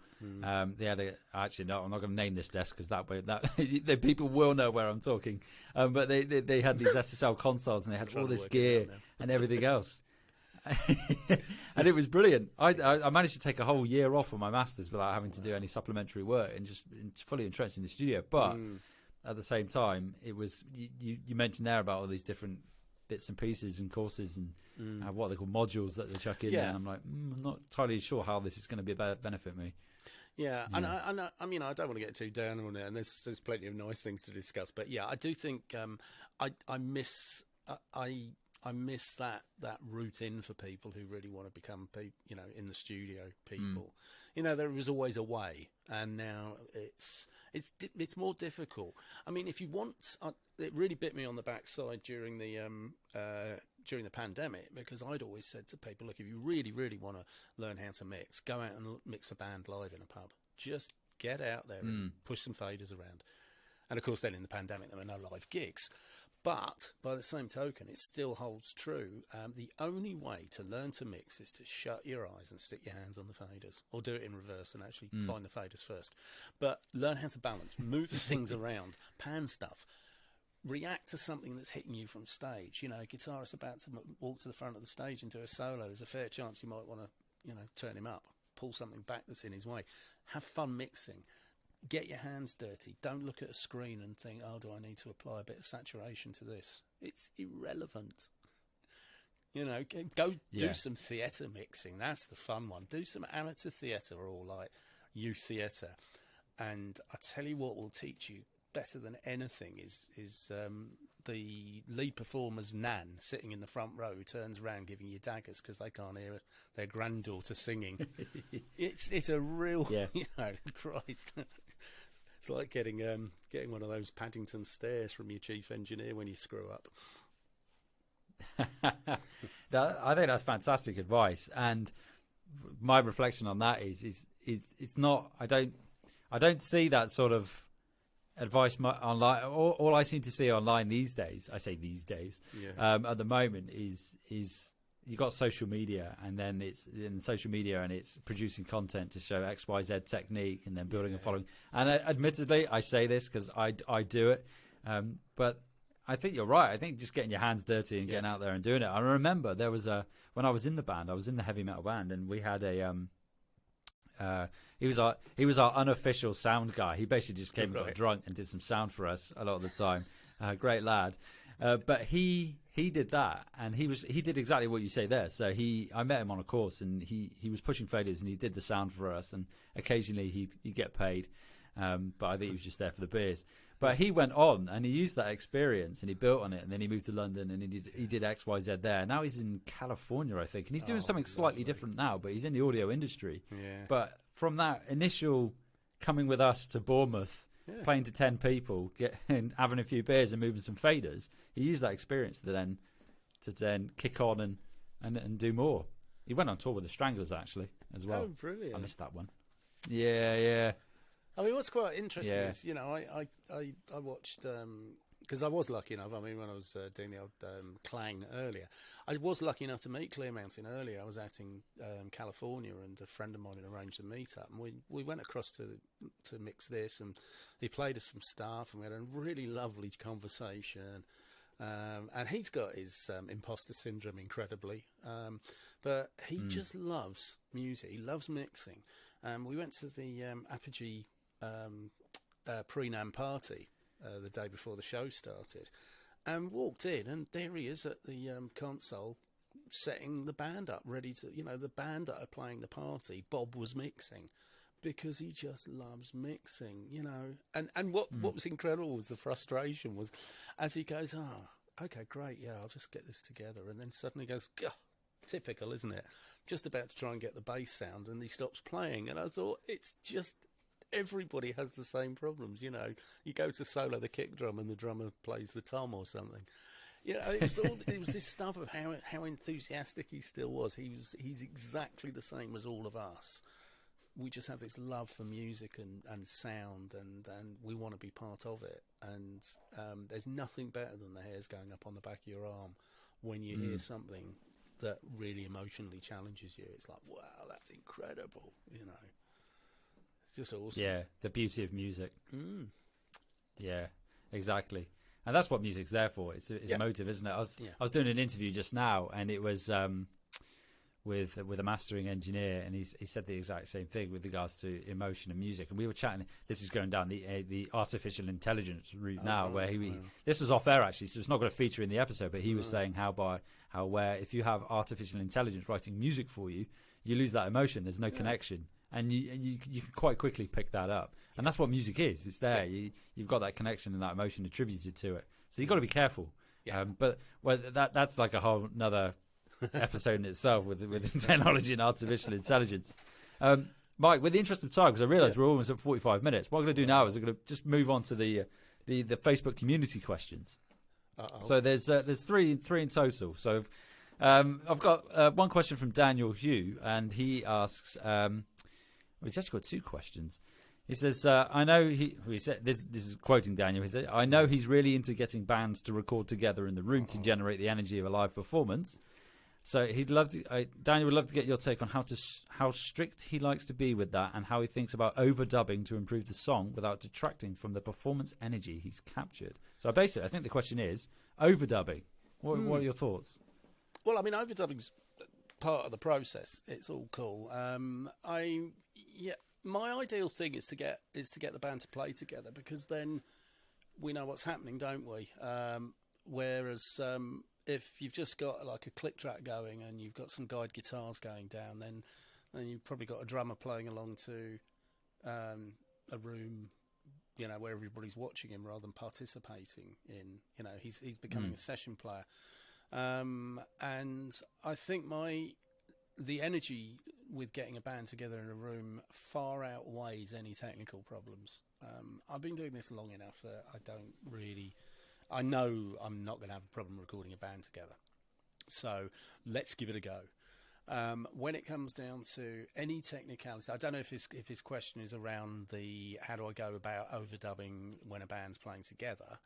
They had I'm not going to name this desk because the people will know where I'm talking. But they had these SSL consoles, and they had all this gear and everything else. And it was brilliant. I managed to take a whole year off on my masters without having to do any supplementary work and just fully entrenched in the studio. But at the same time, it was you mentioned there about all these different bits and pieces and courses and what they call modules that they chuck in there. And I'm like, I'm not entirely sure how this is going to benefit me. Yeah. And I mean, I don't want to get too down on it, and there's plenty of nice things to discuss. But yeah, I do think I miss that route in for people who really want to become, in the studio people. There was always a way, and now it's more difficult. I mean, if you want, it really bit me on the backside during the pandemic, because I'd always said to people, look, if you really, really want to learn how to mix, go out and mix a band live in a pub. Just get out there and push some faders around. And of course, then in the pandemic, there were no live gigs. But by the same token, it still holds true. The only way to learn to mix is to shut your eyes and stick your hands on the faders, or do it in reverse and actually find the faders first. But learn how to balance, move things around, pan stuff, react to something that's hitting you from stage. A guitarist about to walk to the front of the stage and do a solo. There's a fair chance you might want to, turn him up pull something back that's in his way. Have fun mixing. Get your hands dirty. Don't look at a screen and think, oh, do I need to apply a bit of saturation to this? It's irrelevant. Go do some theatre mixing. That's the fun one. Do some amateur theatre or like youth theatre. And I tell you what will teach you better than anything is the lead performer's nan sitting in the front row who turns around giving you daggers because they can't hear their granddaughter singing. It's a real, Christ. It's like getting one of those Paddington stairs from your chief engineer when you screw up. I think that's fantastic advice, and my reflection on that is it's not. I don't see that sort of advice online. All I seem to see online these days, I say these days, at the moment is you got social media, and then it's in social media and it's producing content to show XYZ technique and then building a following. And admittedly, I say this because I do it, but I think you're right. I think just getting your hands dirty and getting out there and doing it. I remember there was when I was in the band, I was in the heavy metal band, and we had he was our unofficial sound guy. He basically just came and got drunk and did some sound for us a lot of the time. Great lad. But he did that, and he did exactly what you say there. So I met him on a course, and he was pushing faders, and he did the sound for us, and occasionally he'd get paid. But I think he was just there for the beers. But he went on and he used that experience and he built on it, and then he moved to London and he did XYZ there. Now he's in California, I think, and he's doing something slightly different now, but he's in the audio industry. Yeah. But from that initial coming with us to Bournemouth, playing to 10 people, and having a few beers and moving some faders, he used that experience to then kick on and do more. He went on tour with the Stranglers actually as well. Oh, brilliant! I missed that one. Yeah. I mean, what's quite interesting is, I watched, because I was lucky enough, I mean, when I was doing the old Clang earlier, I was lucky enough to meet Clear Mountain earlier. I was out in California, and a friend of mine had arranged a meet-up, and we went across to mix this, and he played us some stuff, and we had a really lovely conversation. And he's got his imposter syndrome incredibly, but he just loves music. He loves mixing. We went to the Apogee pre-NAM party the day before the show started, and walked in, and there he is at the console setting the band up, ready to, the band that are playing the party, Bob was mixing, because he just loves mixing, and what was incredible was the frustration was as he goes, okay, great, I'll just get this together, and then suddenly goes, typical, isn't it? Just about to try and get the bass sound, and he stops playing. And I thought, it's just everybody has the same problems. You go to solo the kick drum, and the drummer plays the tom or something. It was this stuff of how enthusiastic he still was. He's exactly the same as all of us. We just have this love for music and sound, and we want to be part of it. And there's nothing better than the hairs going up on the back of your arm when you hear something that really emotionally challenges you. It's like, wow, that's incredible, It's just awesome. Yeah, the beauty of music. Yeah, exactly. And that's what music's there for. It's emotive, isn't it? I was doing an interview just now, and it was with a mastering engineer, and he said the exact same thing with regards to emotion and music. And we were chatting. This is going down the artificial intelligence route now, where this was off air actually, so it's not going to feature in the episode. But he was saying where if you have artificial intelligence writing music for you, you lose that emotion. There's no connection, and you can quite quickly pick that up. And that's what music is. It's there. You've got that connection and that emotion attributed to it. So you've got to be careful. But that's like a whole another episode in itself with technology and artificial intelligence. Mike, with the interest of time, because I realise we're almost at 45 minutes, what I'm going to do now is I'm going to just move on to the Facebook community questions. So there's three in total. So I've got one question from Daniel Hugh, and he asks, he's actually got two questions. He says, I know he said, this is quoting Daniel, he said, I know he's really into getting bands to record together in the room to generate the energy of a live performance. So Daniel would love to get your take on how strict he likes to be with that, and how he thinks about overdubbing to improve the song without detracting from the performance energy he's captured. So basically, I think the question is overdubbing. What are your thoughts? Well, I mean, overdubbing's part of the process. It's all cool. My ideal thing is to get the band to play together, because then we know what's happening, don't we? Whereas if you've just got like a click track going and you've got some guide guitars going down, then you've probably got a drummer playing along to a room, where everybody's watching him rather than participating in. He's becoming a session player, and I think the energy with getting a band together in a room far outweighs any technical problems. I've been doing this long enough that I know I'm not going to have a problem recording a band together. So let's give it a go. When it comes down to any technicality, I don't know if his question is around how do I go about overdubbing when a band's playing together.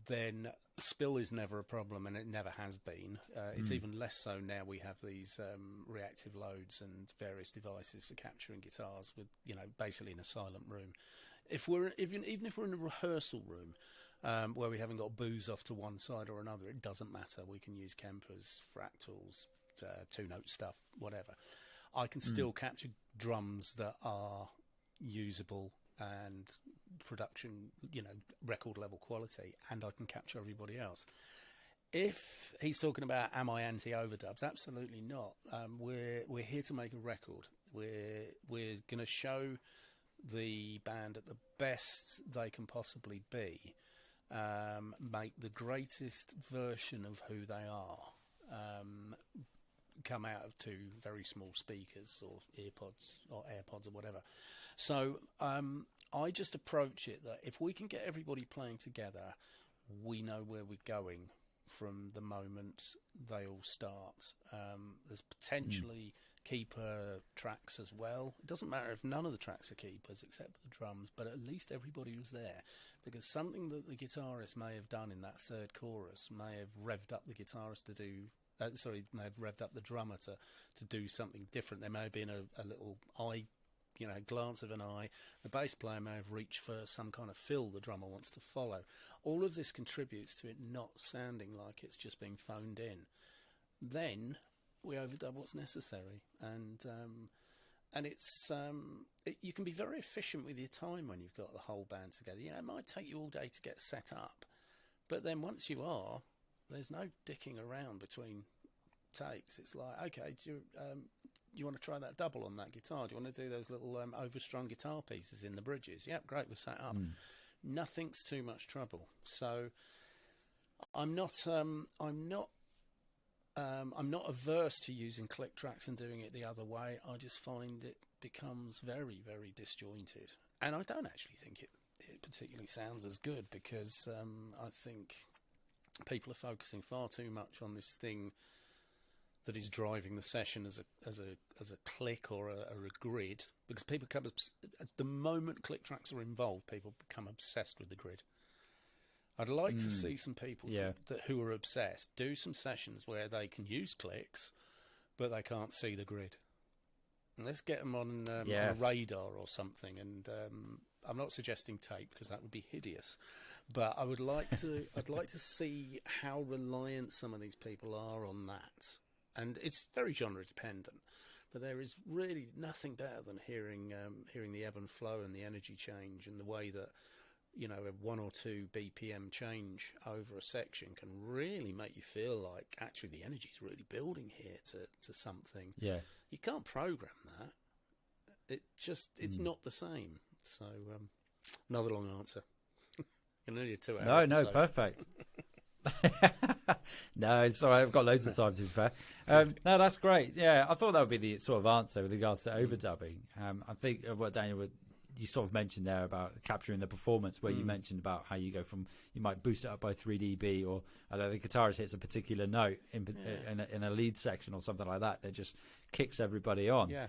Then spill is never a problem, and it never has been. It's even less so now. We have these reactive loads and various devices for capturing guitars with, basically in a silent room. Even if we're in a rehearsal room where we haven't got booze off to one side or another, it doesn't matter. We can use Kempers, fractals, two-note stuff, whatever. I can still capture drums that are usable and production, record level quality, and I can capture everybody else. If he's talking about am I anti overdubs, absolutely not. We're here to make a record. We're going to show the band at the best they can possibly be, make the greatest version of who they are, come out of two very small speakers or earpods or AirPods or whatever. So I just approach it that if we can get everybody playing together, we know where we're going from the moment they all start. There's potentially keeper tracks as well. It doesn't matter if none of the tracks are keepers except for the drums, but at least everybody was there, because something that the guitarist may have done in that third chorus may have revved up the guitarist to do may have revved up the drummer to do something different. There may have been a little eye, glance of an eye. The bass player may have reached for some kind of fill the drummer wants to follow. All of this contributes to it not sounding like it's just being phoned in. Then we overdub what's necessary, and it's you can be very efficient with your time when you've got the whole band together. It might take you all day to get set up, but then once you are, there's no dicking around between takes. It's like, okay, do you want to try that double on that guitar? Do you want to do those little overstrung guitar pieces in the bridges? Yep, great, we're set up. Nothing's too much trouble. So I'm not averse to using click tracks and doing it the other way. I just find it becomes very, very disjointed, and I don't actually think it particularly sounds as good, because I think people are focusing far too much on this thing that is driving the session as a click or a grid, because people become at the moment click tracks are involved, people become obsessed with the grid. I'd like to see some people who are obsessed do some sessions where they can use clicks, but they can't see the grid. And let's get them on a radar or something. And I'm not suggesting tape, because that would be hideous. But I would like to. I'd like to see how reliant some of these people are on that. And it's very genre dependent. But there is really nothing better than hearing the ebb and flow and the energy change, and the way that a 1 or 2 BPM change over a section can really make you feel like actually the energy's really building here to something. Yeah. You can't program that. It's not the same. So another long answer. You need a 2 hour No, perfect. No, it's all right. I've got loads of time, to be fair. No, that's great. Yeah, I thought that would be the sort of answer with regards to overdubbing. I think of what Daniel you sort of mentioned there about capturing the performance, where you mentioned about how you go from, you might boost it up by 3 dB, or I don't know, the guitarist hits a particular note in a lead section or something like that just kicks everybody on. Yeah.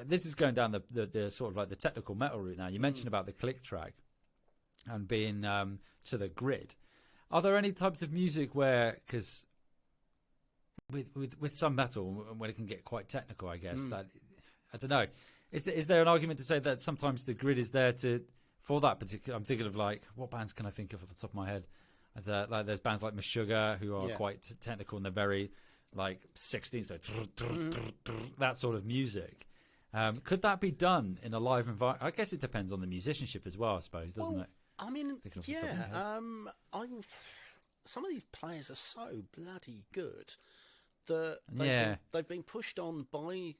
This is going down the sort of like the technical metal route now. You mentioned about the click track and being to the grid. Are there any types of music where, because with some metal, when it can get quite technical, I guess, that, I don't know, is there an argument to say that sometimes the grid is there for that particular? I'm thinking of like, what bands can I think of off the top of my head? Like there's bands like Meshuggah who are quite technical, and they're very like 16, so that sort of music. Could that be done in a live environment? I guess it depends on the musicianship as well, I suppose, doesn't it? I mean, yeah. Some of these players are so bloody good that they've been pushed on by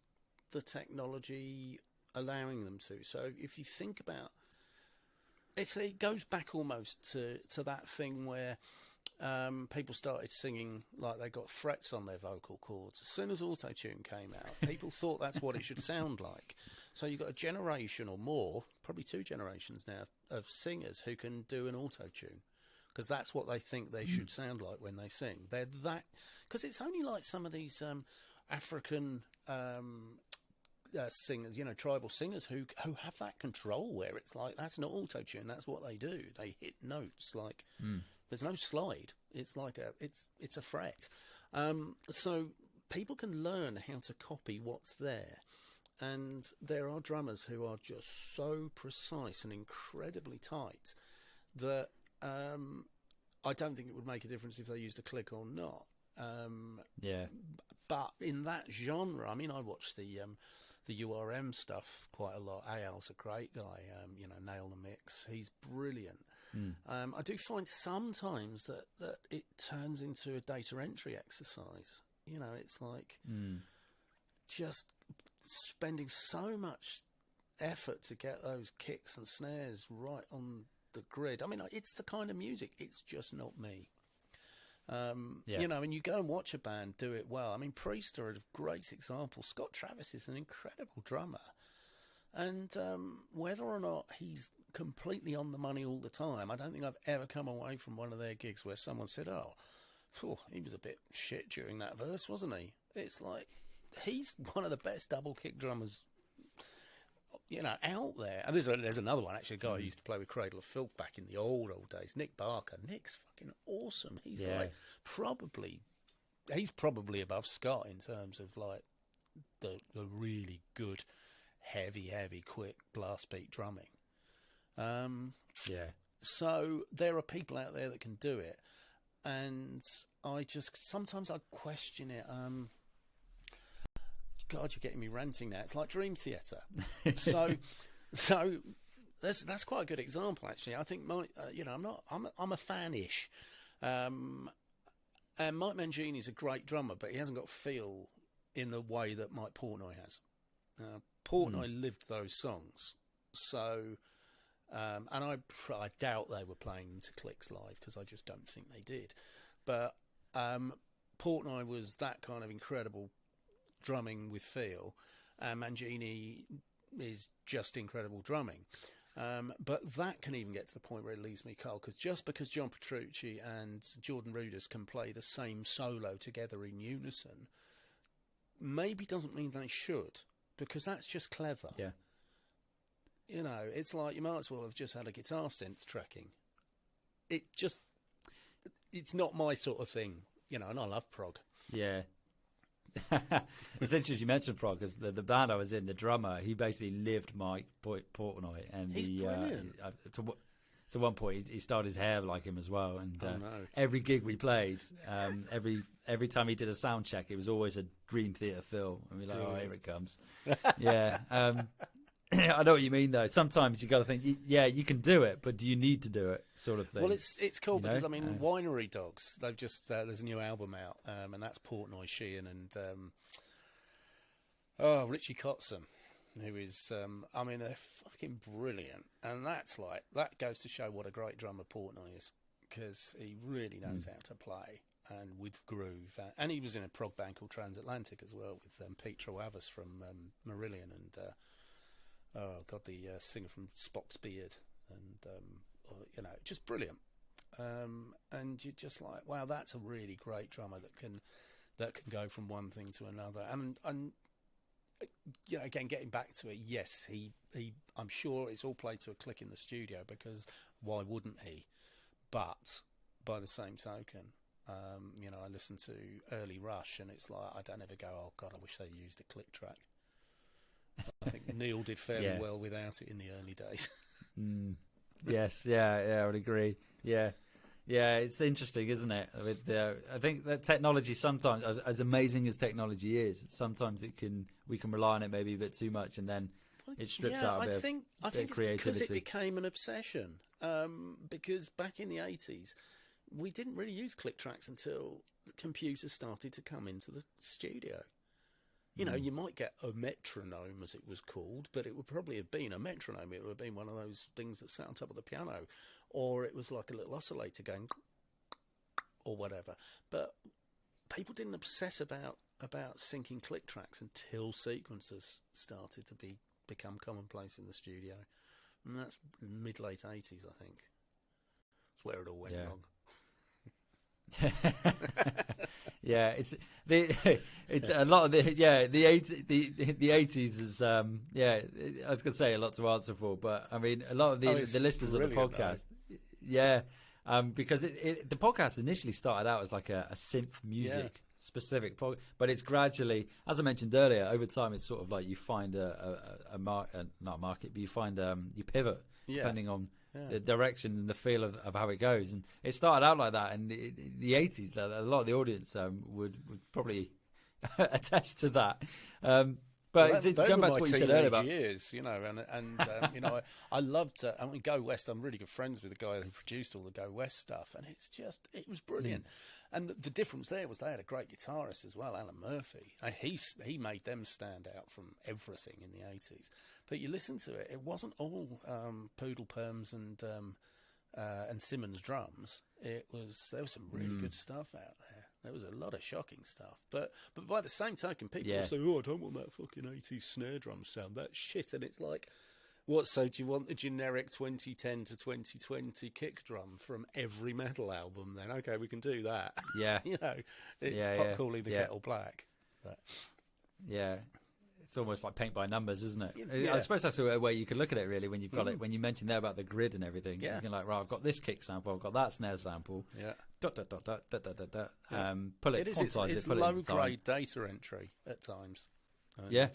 the technology allowing them to. So if you think about it goes back almost to that thing where people started singing like they got frets on their vocal cords. As soon as auto-tune came out, people thought that's what it should sound like. So you've got a generation or more, probably 2 generations now, of singers who can do an auto-tune. Because that's what they think they should sound like when they sing. They're that... Because it's only like some of these African singers, tribal singers who have that control where it's like, that's not auto-tune, that's what they do. They hit notes like... There's no slide. It's like it's a fret. So people can learn how to copy what's there. And there are drummers who are just so precise and incredibly tight that... I don't think it would make a difference if they used a click or not. But in that genre, I mean, I watch the URM stuff quite a lot. Ayal's a great guy. Nail the Mix. He's brilliant. I do find sometimes that it turns into a data entry exercise. It's like just spending so much effort to get those kicks and snares right on the grid. I mean, it's the kind of music. It's just not me. And you go and watch a band do it well. I mean, Priest are a great example. Scott Travis is an incredible drummer. And whether or not he's completely on the money all the time, I don't think I've ever come away from one of their gigs where someone said, he was a bit shit during that verse, wasn't he? It's like, he's one of the best double kick drummers out there. And there's another one, actually, a guy who used to play with Cradle of Filth back in the old days, Nick Barker. Nick's fucking awesome. He's probably above Scott in terms of like the really good, heavy, quick blast beat drumming. So there are people out there that can do it, and sometimes I question it. God, you're getting me ranting now. It's like Dream Theater. So that's quite a good example, actually. I think I'm a fan-ish. And Mike Mangini's a great drummer, but he hasn't got feel in the way that Mike Portnoy has. Portnoy lived those songs, so and I doubt they were playing them to clicks live, because I just don't think they did. But Portnoy was that kind of incredible drumming with feel. Mangini is just incredible drumming. But that can even get to the point where it leaves me cold, because just because John Petrucci and Jordan Rudess can play the same solo together in unison maybe doesn't mean they should, because that's just clever. Yeah. It's like you might as well have just had a guitar synth tracking. It's not my sort of thing, and I love prog. Yeah. It's interesting you mentioned prog, because the band I was in, the drummer, he basically lived Mike Portnoy, and he's brilliant. To one point he started his hair like him as well, and every gig we played, every time he did a sound check, it was always a Dream Theater feel, and we're like, oh, here it comes. Yeah. I know what you mean, though. Sometimes you got to think, you can do it, but do you need to do it, sort of thing? Well, it's cool because Winery Dogs. They've just there's a new album out, and that's Portnoy, Sheehan, and Richie Kotzen, who is they're fucking brilliant, and that goes to show what a great drummer Portnoy is, because he really knows how to play and with groove, and he was in a prog band called Transatlantic as well with Pete Troavis from Marillion and. The singer from Spock's Beard, and just brilliant. And you're just like, wow, that's a really great drummer that can go from one thing to another. And again, getting back to it, yes, he I'm sure it's all played to a click in the studio, because why wouldn't he? But by the same token, I listen to early Rush, and it's like I don't ever go, oh God, I wish they used a click track. I think Neil did fairly well without it in the early days. Yes, yeah, I would agree. Yeah, Yeah, it's interesting, isn't it? With I think that technology sometimes, as amazing as technology is, sometimes we can rely on it maybe a bit too much, and then it strips out a bit I think of it's because it creativity. became an obsession. Because back in the 80s, we didn't really use click tracks until the computers started to come into the studio. You know, you might get a metronome, as it was called, but it would probably have been a metronome. It would have been one of those things that sat on top of the piano, or it was like a little oscillator going, or whatever. But people didn't obsess about syncing click tracks until sequencers started to become commonplace in the studio, and that's mid-late 80s, I think. That's where it all went wrong. Yeah, it's a lot of the 80s is I was gonna say a lot to answer for, but I mean a lot of the listeners of the podcast, because the podcast initially started out as like a synth music specific podcast, but it's gradually, as I mentioned earlier, over time it's sort of like you find not a market, but you find you pivot depending on the direction and the feel of how it goes. And it started out like that. And the 80s, a lot of the audience would probably attest to that. But going back to what you said earlier about years, you know, and you know, I loved. I mean, Go West. I'm really good friends with the guy who produced all the Go West stuff, and it was brilliant. And the difference there was they had a great guitarist as well, Alan Murphy. He made them stand out from everything in the 80s. But you listen to it, it wasn't all Poodle Perms and Simmons drums. There was some really good stuff out there. There was a lot of shocking stuff. But by the same token, people say, "Oh, I don't want that fucking 80s snare drum sound. That's shit." And it's like, what? So do you want the generic 2010 to 2020 kick drum from every metal album? Then okay, we can do that. Yeah, you know, it's pot calling the kettle black. But. Yeah. It's almost like paint by numbers, isn't it? Yeah. I suppose that's a way you can look at it, really, when you've got it. When you mentioned there about the grid and everything, you can like, right, I've got this kick sample, I've got that snare sample. Yeah. Dot dot dot dot dot dot dot. Pull it. It's low grade data entry at times. And, yeah.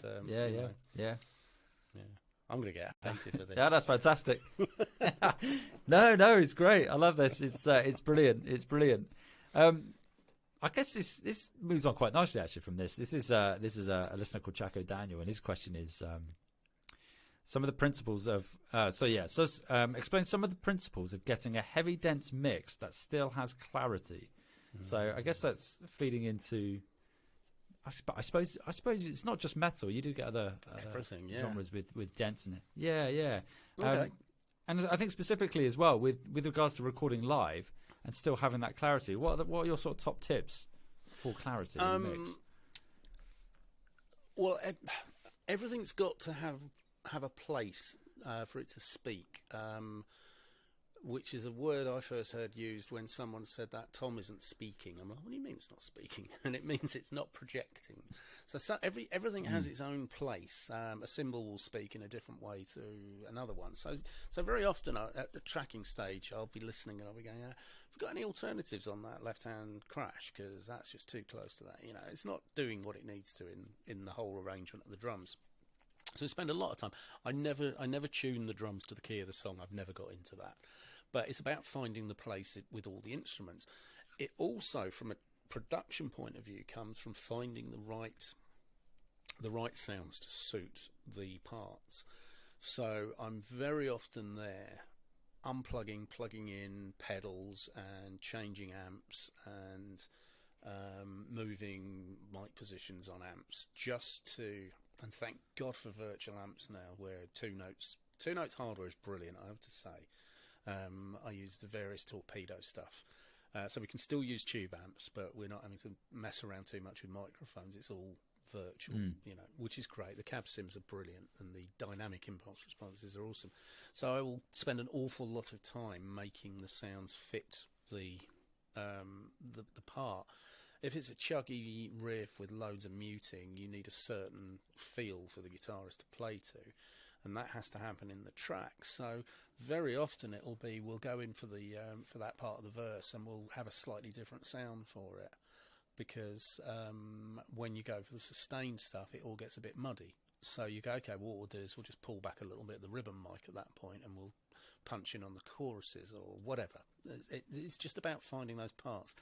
I'm going to get hated for this. Yeah, that's fantastic. No, it's great. I love this. It's brilliant. It's brilliant. I guess this moves on quite nicely actually from this. This is a listener called Chaco Daniel, and his question is some of the principles of explain some of the principles of getting a heavy dense mix that still has clarity. So I guess that's feeding into. I suppose it's not just metal. You do get other genres with dense in it. Yeah. Okay. And I think specifically as well with regards to recording live and still having that clarity. What are your sort of top tips for clarity in the mix? Well, everything's got to have a place for it to speak, which is a word I first heard used when someone said that Tom isn't speaking. I'm like, what do you mean it's not speaking? And it means it's not projecting. So everything has its own place. A cymbal will speak in a different way to another one. So very often at the tracking stage, I'll be listening and I'll be going, have you got any alternatives on that left-hand crash? Because that's just too close to that. You know, it's not doing what it needs to in the whole arrangement of the drums. So I spend a lot of time. I never tune the drums to the key of the song. I've never got into that. But it's about finding the place with all the instruments. It also, from a production point of view, comes from finding the right sounds to suit the parts. So I'm very often there, unplugging, plugging in pedals and changing amps and moving mic positions on amps and thank God for virtual amps now, where two notes hardware is brilliant, I have to say. I use the various torpedo stuff. So we can still use tube amps, but we're not having to mess around too much with microphones. It's all virtual, which is great. The cab sims are brilliant, and the dynamic impulse responses are awesome. So I will spend an awful lot of time making the sounds fit the part. If it's a chuggy riff with loads of muting, you need a certain feel for the guitarist to play to. And that has to happen in the track. So very often it'll be we'll go in for that part of the verse and we'll have a slightly different sound for it, because when you go for the sustained stuff, it all gets a bit muddy. So you go, okay, what we'll do is we'll just pull back a little bit of the ribbon mic at that point, and we'll punching on the choruses or whatever. It's just about finding those parts.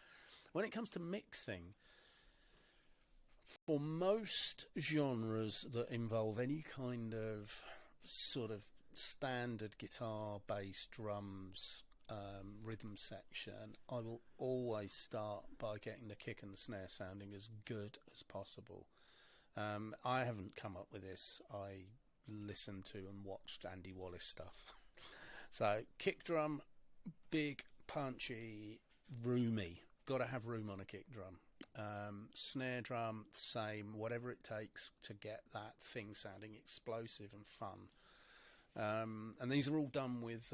When it comes to mixing, for most genres that involve any kind of sort of standard guitar, bass, drums, rhythm section, I will always start by getting the kick and the snare sounding as good as possible. I haven't come up with this. I listened to and watched Andy Wallace stuff. So kick drum, big, punchy, roomy. Got to have room on a kick drum. Snare drum, same. Whatever it takes to get that thing sounding explosive and fun. And these are all done with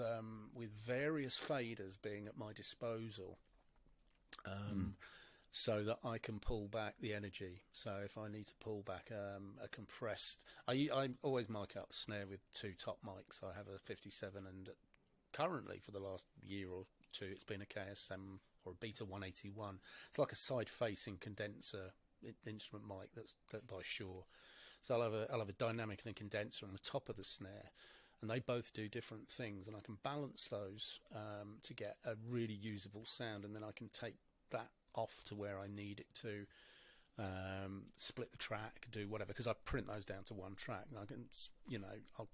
various faders being at my disposal, so that I can pull back the energy. So if I need to pull back a compressed, I always mic out the snare with two top mics. I have a 57, and currently for the last year or two, it's been a KSM or a Beta 181. It's like a side-facing condenser instrument mic that's by Shure. So I'll have a dynamic and a condenser on the top of the snare. And they both do different things, and I can balance those to get a really usable sound, and then I can take that off to where I need it to, split the track, do whatever, because I print those down to one track, and I can,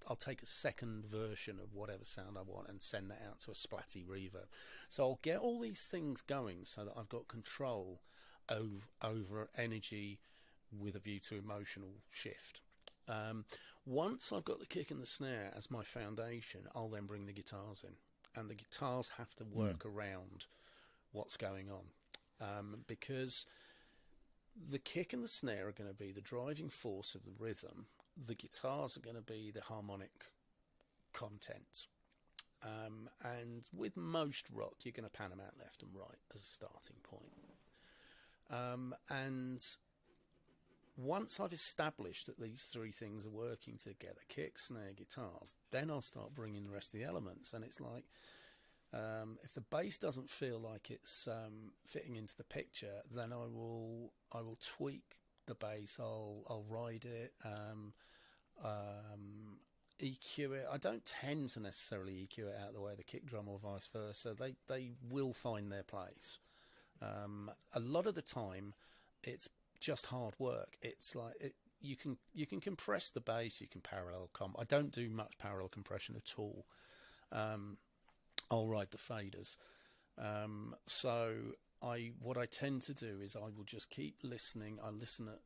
I'll take a second version of whatever sound I want and send that out to a splatty reverb. So I'll get all these things going so that I've got control over energy with a view to emotional shift. Once I've got the kick and the snare as my foundation, I'll then bring the guitars in, and the guitars have to work around what's going on, because the kick and the snare are going to be the driving force of the rhythm. The guitars are going to be the harmonic content, and with most rock, you're going to pan them out left and right as a starting point, and once I've established that these three things are working together, kick, snare, guitars, then I'll start bringing the rest of the elements. And it's like, if the bass doesn't feel like it's fitting into the picture, then I will tweak the bass. I'll ride it, EQ it. I don't tend to necessarily EQ it out of the way of the kick drum or vice versa. They will find their place. A lot of the time, it's just hard work. It's like you can compress the bass, you can parallel comp. I don't do much parallel compression at all. I'll ride the faders. So what I tend to do is I will just keep listening. I listen at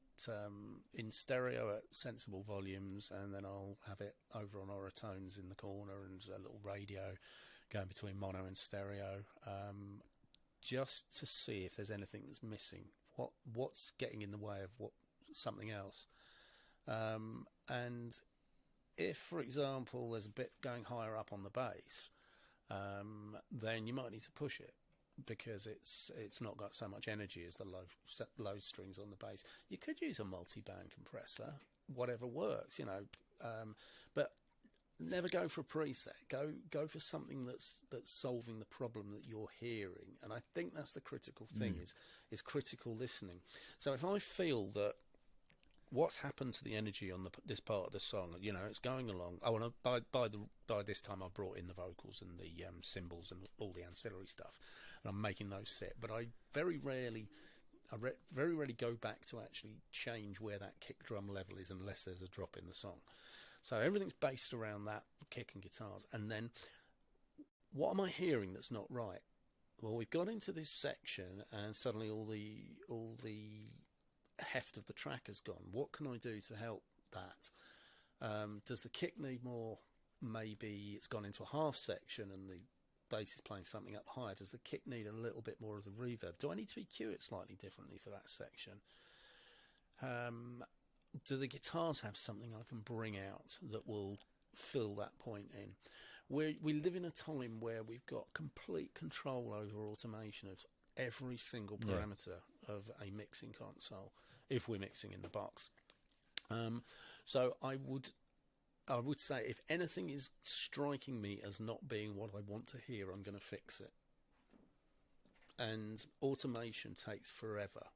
in stereo at sensible volumes, and then I'll have it over on Oratones in the corner and a little radio going between mono and stereo, just to see if there's anything that's missing. What's getting in the way of something else, and if, for example, there's a bit going higher up on the bass, then you might need to push it because it's not got so much energy as the low strings on the bass. You could use a multi-band compressor, whatever works, but never go for a preset. Go for something that's solving the problem that you're hearing. And I think that's the critical thing is critical listening. So if I feel that what's happened to the energy on this part of the song, it's going along. By this time I've brought in the vocals and the cymbals and all the ancillary stuff, and I'm making those sit. But I very rarely go back to actually change where that kick drum level is unless there's a drop in the song. So everything's based around that kick and guitars. And then what am I hearing that's not right? Well, we've got into this section and suddenly all the heft of the track has gone. What can I do to help that? Does the kick need more? Maybe it's gone into a half section and the bass is playing something up higher. Does the kick need a little bit more as a reverb? Do I need to EQ it slightly differently for that section? Do the guitars have something I can bring out that will fill that point in? We live in a time where we've got complete control over automation of every single parameter of a mixing console, if we're mixing in the box. So I would say if anything is striking me as not being what I want to hear, I'm going to fix it. And automation takes forever.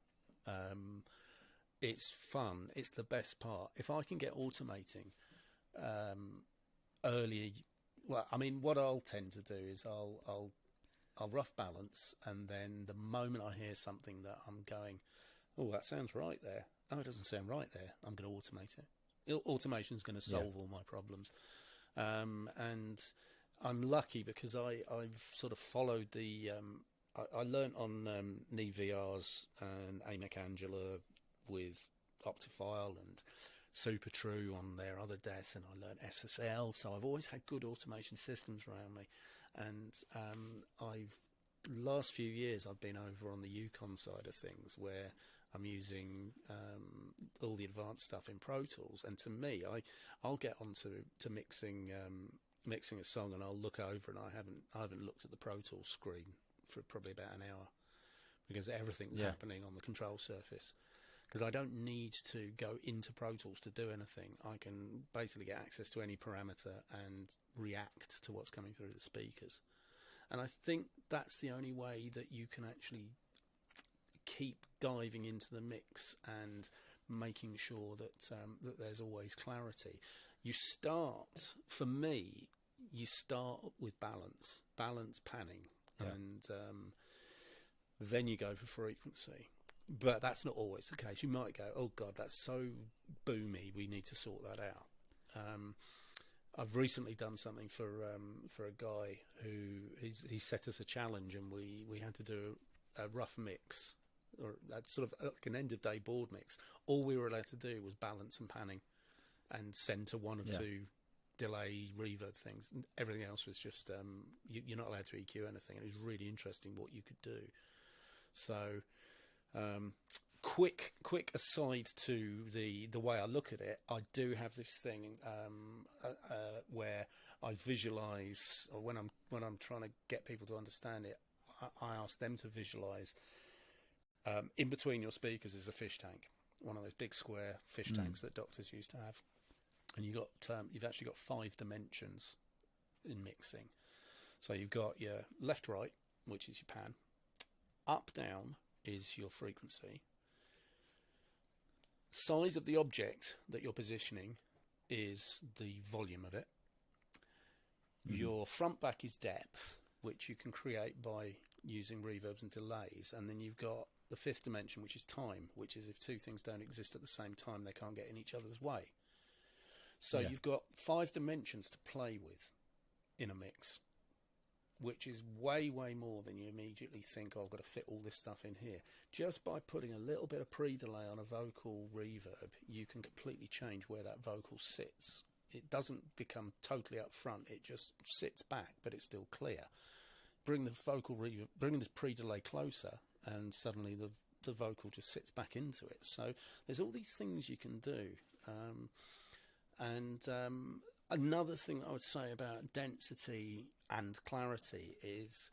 It's fun. It's the best part. If I can get automating early Well, I mean, what I'll tend to do is I'll rough balance, and then the moment I hear something that I'm going, oh, that sounds right there. Oh, it doesn't sound right there. I'm going to automate it. Automation is going to solve all my problems. And I'm lucky because I've sort of followed the. I learnt on Neve VRs and Amic Angela with Optifile and Super True on their other desks, and I learnt SSL. So I've always had good automation systems around me, and last few years I've been over on the Yukon side of things where I'm using all the advanced stuff in Pro Tools, and to me, I'll get onto mixing a song, and I'll look over, and I haven't looked at the Pro Tools screen for probably about an hour because everything's happening on the control surface. Because I don't need to go into Pro Tools to do anything. I can basically get access to any parameter and react to what's coming through the speakers. And I think that's the only way that you can actually keep diving into the mix and making sure that that there's always clarity. For me, you start with balance panning, and then you go for frequency. But that's not always the case. You might go, oh God, that's so boomy, we need to sort that out. I've recently done something for a guy who he set us a challenge, and we had to do a rough mix, or sort of like an end of day board mix. All we were allowed to do was balance and panning, and center one of two delay reverb things. And everything else was just you're not allowed to EQ anything. And it was really interesting what you could do. So. Quick aside to the way I look at it, I do have this thing where I visualize, or when I'm trying to get people to understand it, I ask them to visualize in between your speakers is a fish tank, one of those big square fish tanks that doctors used to have, and you've actually got 5 dimensions in mixing. So you've got your left right, which is your pan, up down is your frequency. Size of the object that you're positioning is the volume of it. Your front back is depth, which you can create by using reverbs and delays. And then you've got the 5th dimension, which is time, which is if two things don't exist at the same time, they can't get in each other's way. So you've got 5 dimensions to play with in a mix, which is way, way more than you immediately think, oh, I've got to fit all this stuff in here. Just by putting a little bit of pre-delay on a vocal reverb, you can completely change where that vocal sits. It doesn't become totally up front, it just sits back, but it's still clear. Bring the vocal reverb, bring this pre-delay closer, and suddenly the vocal just sits back into it. So there's all these things you can do. Another thing I would say about density and clarity is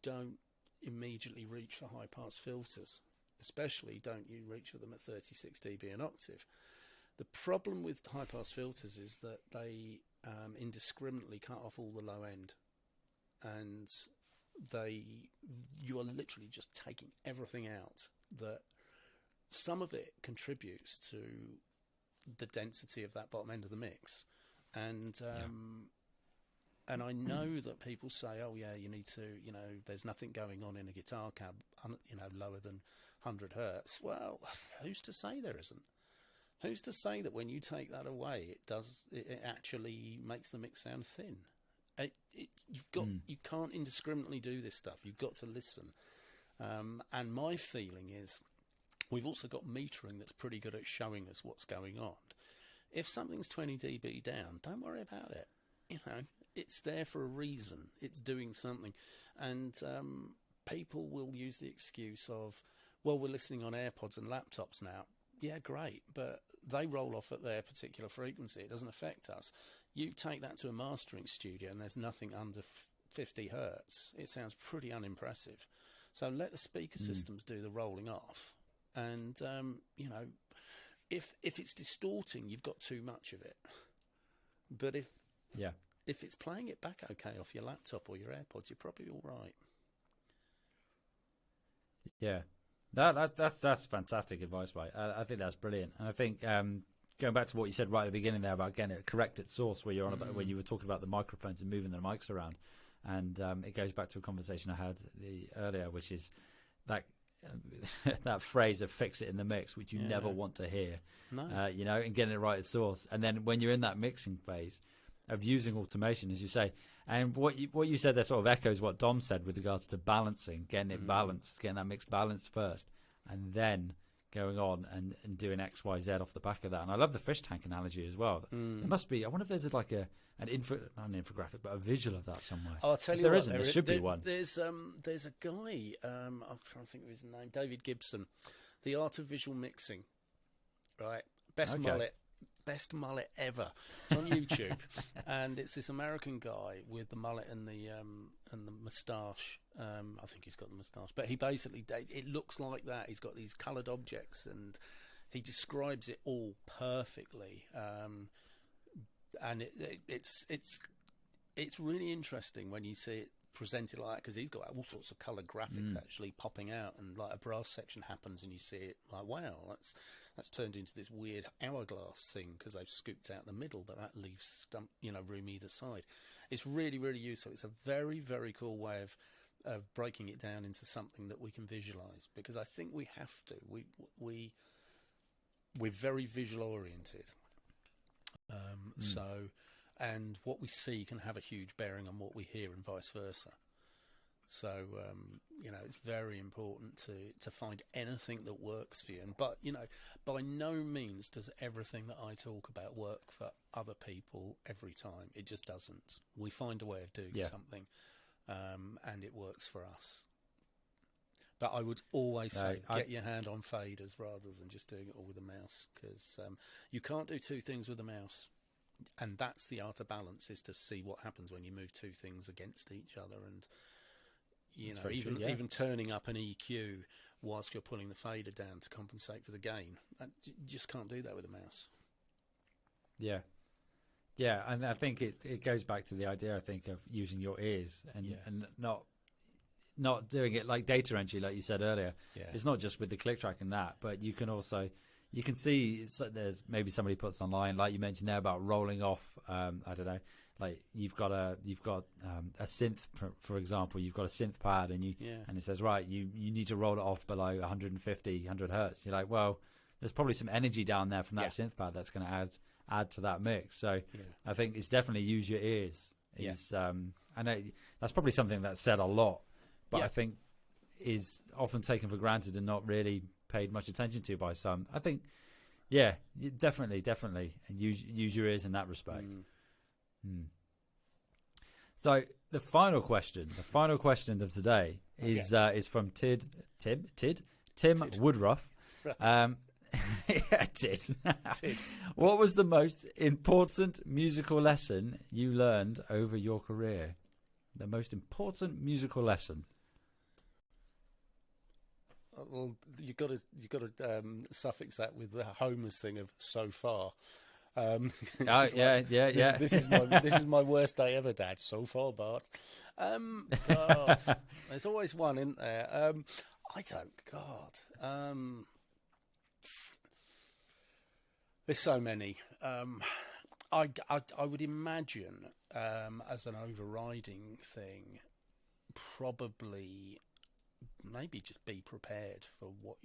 don't immediately reach for high pass filters, especially don't you reach for them at 36 dB an octave. The problem with high pass filters is that they indiscriminately cut off all the low end, and you are literally just taking everything out. That some of it contributes to the density of that bottom end of the mix, and I know that people say, oh yeah, you need to, there's nothing going on in a guitar cab, lower than 100 hertz. Well, who's to say there isn't? Who's to say that when you take that away, it actually makes the mix sound thin? You can't indiscriminately do this stuff. You've got to listen. And my feeling is, we've also got metering that's pretty good at showing us what's going on. If something's 20 dB down, don't worry about it. It's there for a reason. It's doing something. And people will use the excuse of, well, we're listening on AirPods and laptops now. Yeah, great, but they roll off at their particular frequency. It doesn't affect us. You take that to a mastering studio and there's nothing under 50 hertz. It sounds pretty unimpressive. So let the speaker systems do the rolling off. And, if it's distorting, you've got too much of it. But if it's playing it back okay off your laptop or your AirPods, you're probably all right. Yeah. That's fantastic advice, mate. I think that's brilliant. And I think going back to what you said right at the beginning there about getting it correct at source, where you're on about, when you were talking about the microphones and moving the mics around, and it goes back to a conversation I had earlier, which is that that phrase of "fix it in the mix," which you never want to hear, you know, and getting it right at source. And then when you're in that mixing phase of using automation, as you say, and what you said there sort of echoes what Dom said with regards to balancing, getting it balanced, getting that mix balanced first, and then going on and doing X, Y, Z off the back of that. And I love the fish tank analogy as well. It must be. I wonder if there's like not an infographic, but a visual of that somewhere. Oh, I'll tell you there what, isn't. There should be one. There's a guy. I'm trying to think of his name. David Gibson, The Art of Visual Mixing. Right, best mullet ever. It's on YouTube, and it's this American guy with the mullet and the moustache. I think he's got the moustache, but he basically, it looks like that. He's got these coloured objects, and he describes it all perfectly. And it's really interesting when you see it presented like that, because he's got all sorts of coloured graphics actually popping out, and like a brass section happens and you see it like, wow, that's turned into this weird hourglass thing because they've scooped out the middle, but that leaves room either side. It's really, really useful. It's a very, very cool way of breaking it down into something that we can visualize, because I think we have to. We're very visual oriented. So, and what we see can have a huge bearing on what we hear, and vice versa. So, it's very important to find anything that works for you. But, by no means does everything that I talk about work for other people every time. It just doesn't. We find a way of doing something, and it works for us. But I would always say, get your hand on faders rather than just doing it all with a mouse, because you can't do two things with a mouse. And that's the art of balance, is to see what happens when you move two things against each other. And, even turning up an EQ whilst you're pulling the fader down to compensate for the gain, you just can't do that with a mouse. Yeah. Yeah, and I think it goes back to the idea, I think, of using your ears and not doing it like data entry, like you said earlier. Yeah. It's not just with the click track and that, but you can also, you can see there's maybe somebody puts online, like you mentioned there, about rolling off. I don't know, like you've got a synth, for example, you've got a synth pad, and and it says, right, you need to roll it off below 100 hertz. You're like, well, there's probably some energy down there from that synth pad that's going to add to that mix. So I think it's definitely use your ears. I know that's probably something that's said a lot, but I think is often taken for granted and not really paid much attention to by some. I think, definitely, and use your ears in that respect. So the final question of today is from Tim Woodruff. Tid. What was the most important musical lesson you learned over your career? The most important musical lesson. Well, you got to suffix that with the Homer's thing of "so far." This is my worst day ever, Dad. So far, Bart. God, there's always one, isn't there? There's so many. I would imagine, as an overriding thing, probably maybe just be prepared for what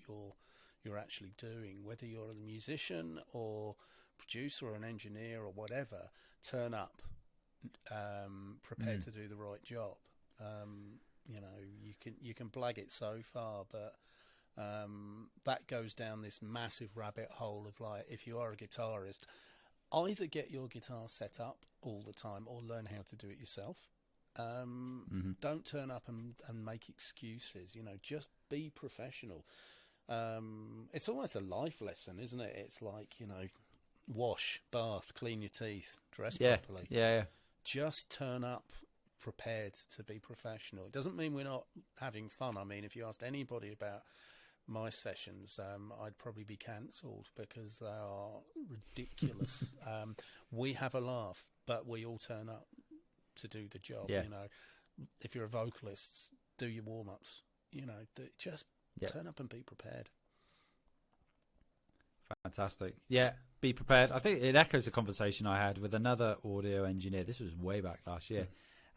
you're actually doing, whether you're a musician or producer or an engineer or whatever. Turn up prepared to do the right job. You can blag it so far, but that goes down this massive rabbit hole of, like, if you are a guitarist, either get your guitar set up all the time or learn how to do it yourself. Don't turn up and make excuses. Just be professional. It's almost a life lesson, isn't it? It's like, wash, bath, clean your teeth, dress properly. Just turn up prepared to be professional. It doesn't mean we're not having fun. I mean, if you asked anybody about my sessions, I'd probably be cancelled because they are ridiculous. We have a laugh, but we all turn up to do the job. If you're a vocalist, do your warm-ups. Just turn up and be prepared. Fantastic. Yeah, be prepared. I think it echoes a conversation I had with another audio engineer. This was way back last year.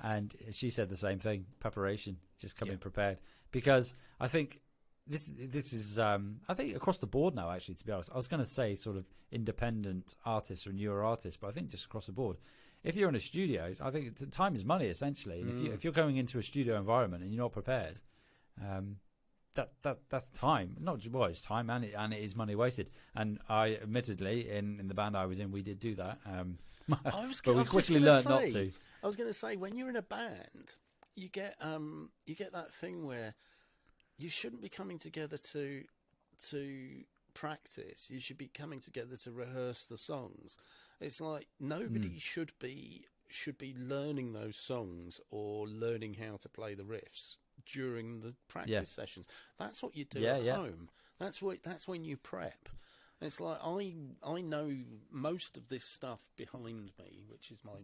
And she said the same thing, preparation, just coming prepared. Because I think this is, I think across the board now, actually, to be honest. I was going to say sort of independent artists or newer artists, but I think just across the board. If you're in a studio, I think time is money, essentially. And if you're going into a studio environment and you're not prepared, that's time. Not just, well, it's time and it is money wasted. And I, admittedly, in the band I was in, we did do that. But we quickly learned not to. I was going to say, when you're in a band, you get that thing where you shouldn't be coming together to practice. You should be coming together to rehearse the songs. It's like nobody should be learning those songs or learning how to play the riffs during the practice sessions. That's what you do at home. That's when you prep. It's like I know most of this stuff behind me, which is my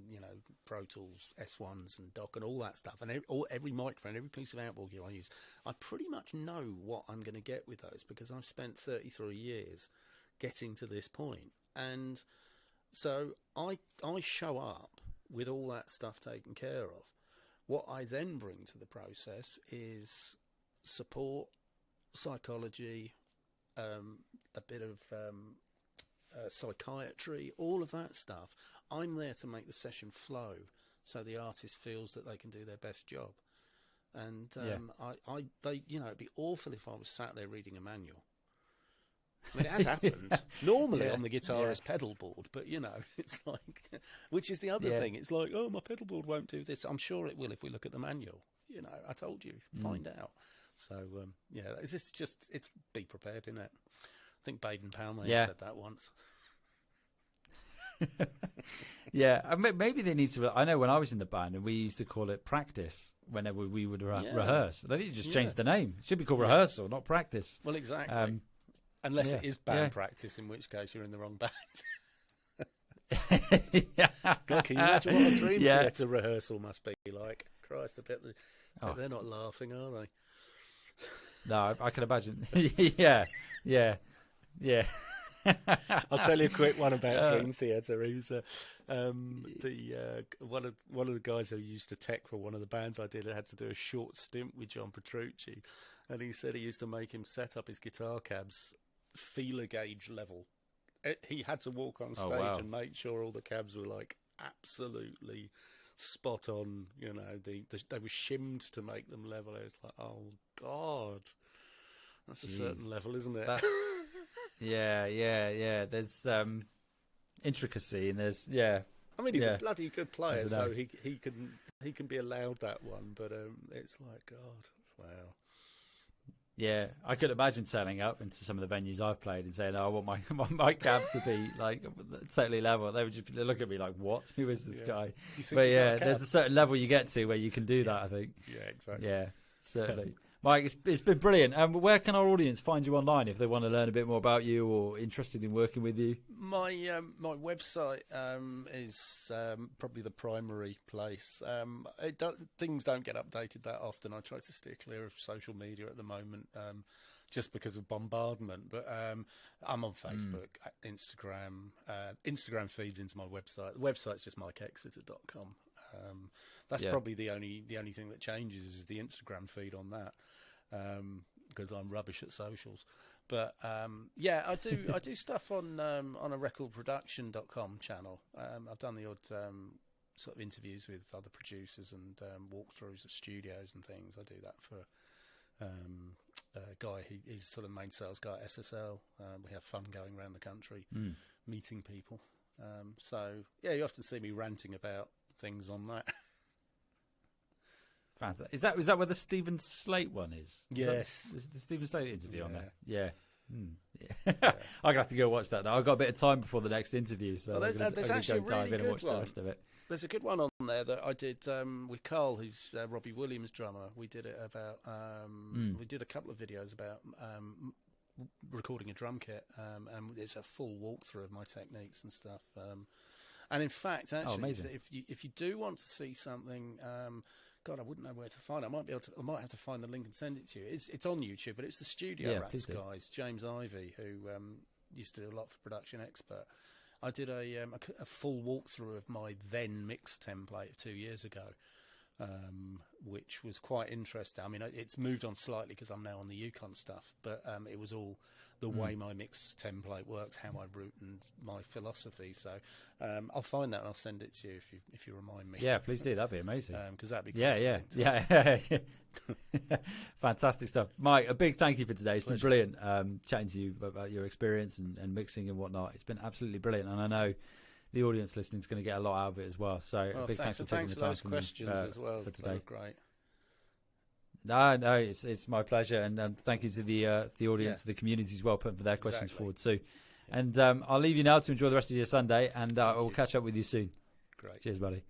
Pro Tools S1s and DOC and all that stuff, and every microphone, every piece of outboard gear I use. I pretty much know what I'm going to get with those because I've spent 33 years getting to this point, and so I show up with all that stuff taken care of. What I then bring to the process is support, psychology, a bit of psychiatry, all of that stuff. I'm there to make the session flow so the artist feels that they can do their best job. And it'd be awful if I was sat there reading a manual. I mean, it has happened. Normally on the guitarist pedal board, but it's like, which is the other thing. It's like, oh, my pedal board won't do this. I'm sure it will if we look at the manual. I told you, find out. So it's be prepared, isn't it? I think Baden-Powell said that once. Maybe they need to. I know when I was in the band, and we used to call it practice whenever we would rehearse. They need to just change the name. It should be called rehearsal, not practice. Well, exactly. Unless it is band practice, in which case you're in the wrong band. God, can you imagine what a dream theatre rehearsal must be like? Christ, I bet they're not laughing, are they? No, I can imagine. Yeah. I'll tell you a quick one about Dream Theatre. Who's one of the guys who used to tech for one of the bands I did. I had to do a short stint with John Petrucci, and he said he used to make him set up his guitar cabs feeler gauge level. He had to walk on stage and make sure all the cabs were like absolutely spot on. They were shimmed to make them level. It was like, oh God, that's a certain level, isn't it? Yeah. There's intricacy, and there's I mean, he's a bloody good player, so he can be allowed that one. But it's like, God, wow. Yeah, I could imagine turning up into some of the venues I've played and saying, "Oh, I want my cab to be like totally level." They would just look at me like, "What? Who is this guy?" But there's a certain level you get to where you can do that. I think. Yeah, exactly. Yeah, certainly. Mike, it's been brilliant. Where can our audience find you online if they want to learn a bit more about you or interested in working with you? My website is probably the primary place. Things don't get updated that often. I try to steer clear of social media at the moment, just because of bombardment. But I'm on Facebook, Instagram. Instagram feeds into my website. The website's just MikeExeter.com. That's probably the only thing that changes is the Instagram feed on that, because I'm rubbish at socials. But I do stuff on a recordproduction.com channel. I've done the odd sort of interviews with other producers and walkthroughs of studios and things. I do that for a guy. He's sort of the main sales guy at SSL. We have fun going around the country, meeting people. You often see me ranting about things on that. Fantastic. Is that where the Stephen Slate one is? Yes. Is the Stephen Slate interview on there? Yeah. I'm gonna have to go watch that now. I've got a bit of time before the next interview, so there's actually a really good watch one. The rest of it. There's a good one on there that I did with Carl, who's Robbie Williams' drummer. We did it about we did a couple of videos about recording a drum kit, and it's a full walkthrough of my techniques and stuff. And in fact, actually, if you do want to see something, God, I wouldn't know where to find it. I might have to find the link and send it to you. It's on YouTube, but it's the Studio Rats guys, James Ivey, who used to do a lot for Production Expert. I did a full walkthrough of my then mix template 2 years ago, which was quite interesting. I mean, it's moved on slightly because I'm now on the Yukon stuff, but it was all the way my mix template works, how I route, and my philosophy. So I'll find that and I'll send it to you if you remind me. Yeah, please do. That'd be amazing. Because that'd be cool. Yeah. Fantastic stuff, Mike. A big thank you for today. It's been brilliant chatting to you about your experience and mixing and whatnot. It's been absolutely brilliant, and I know the audience listening is going to get a lot out of it as well. So a big thanks for taking the time those questions as well for today. They were great. No, it's my pleasure, and thank you to the audience, the community as well, putting for their questions forward too. Yeah. And I'll leave you now to enjoy the rest of your Sunday, and we'll catch up with you soon. Great. Cheers, buddy.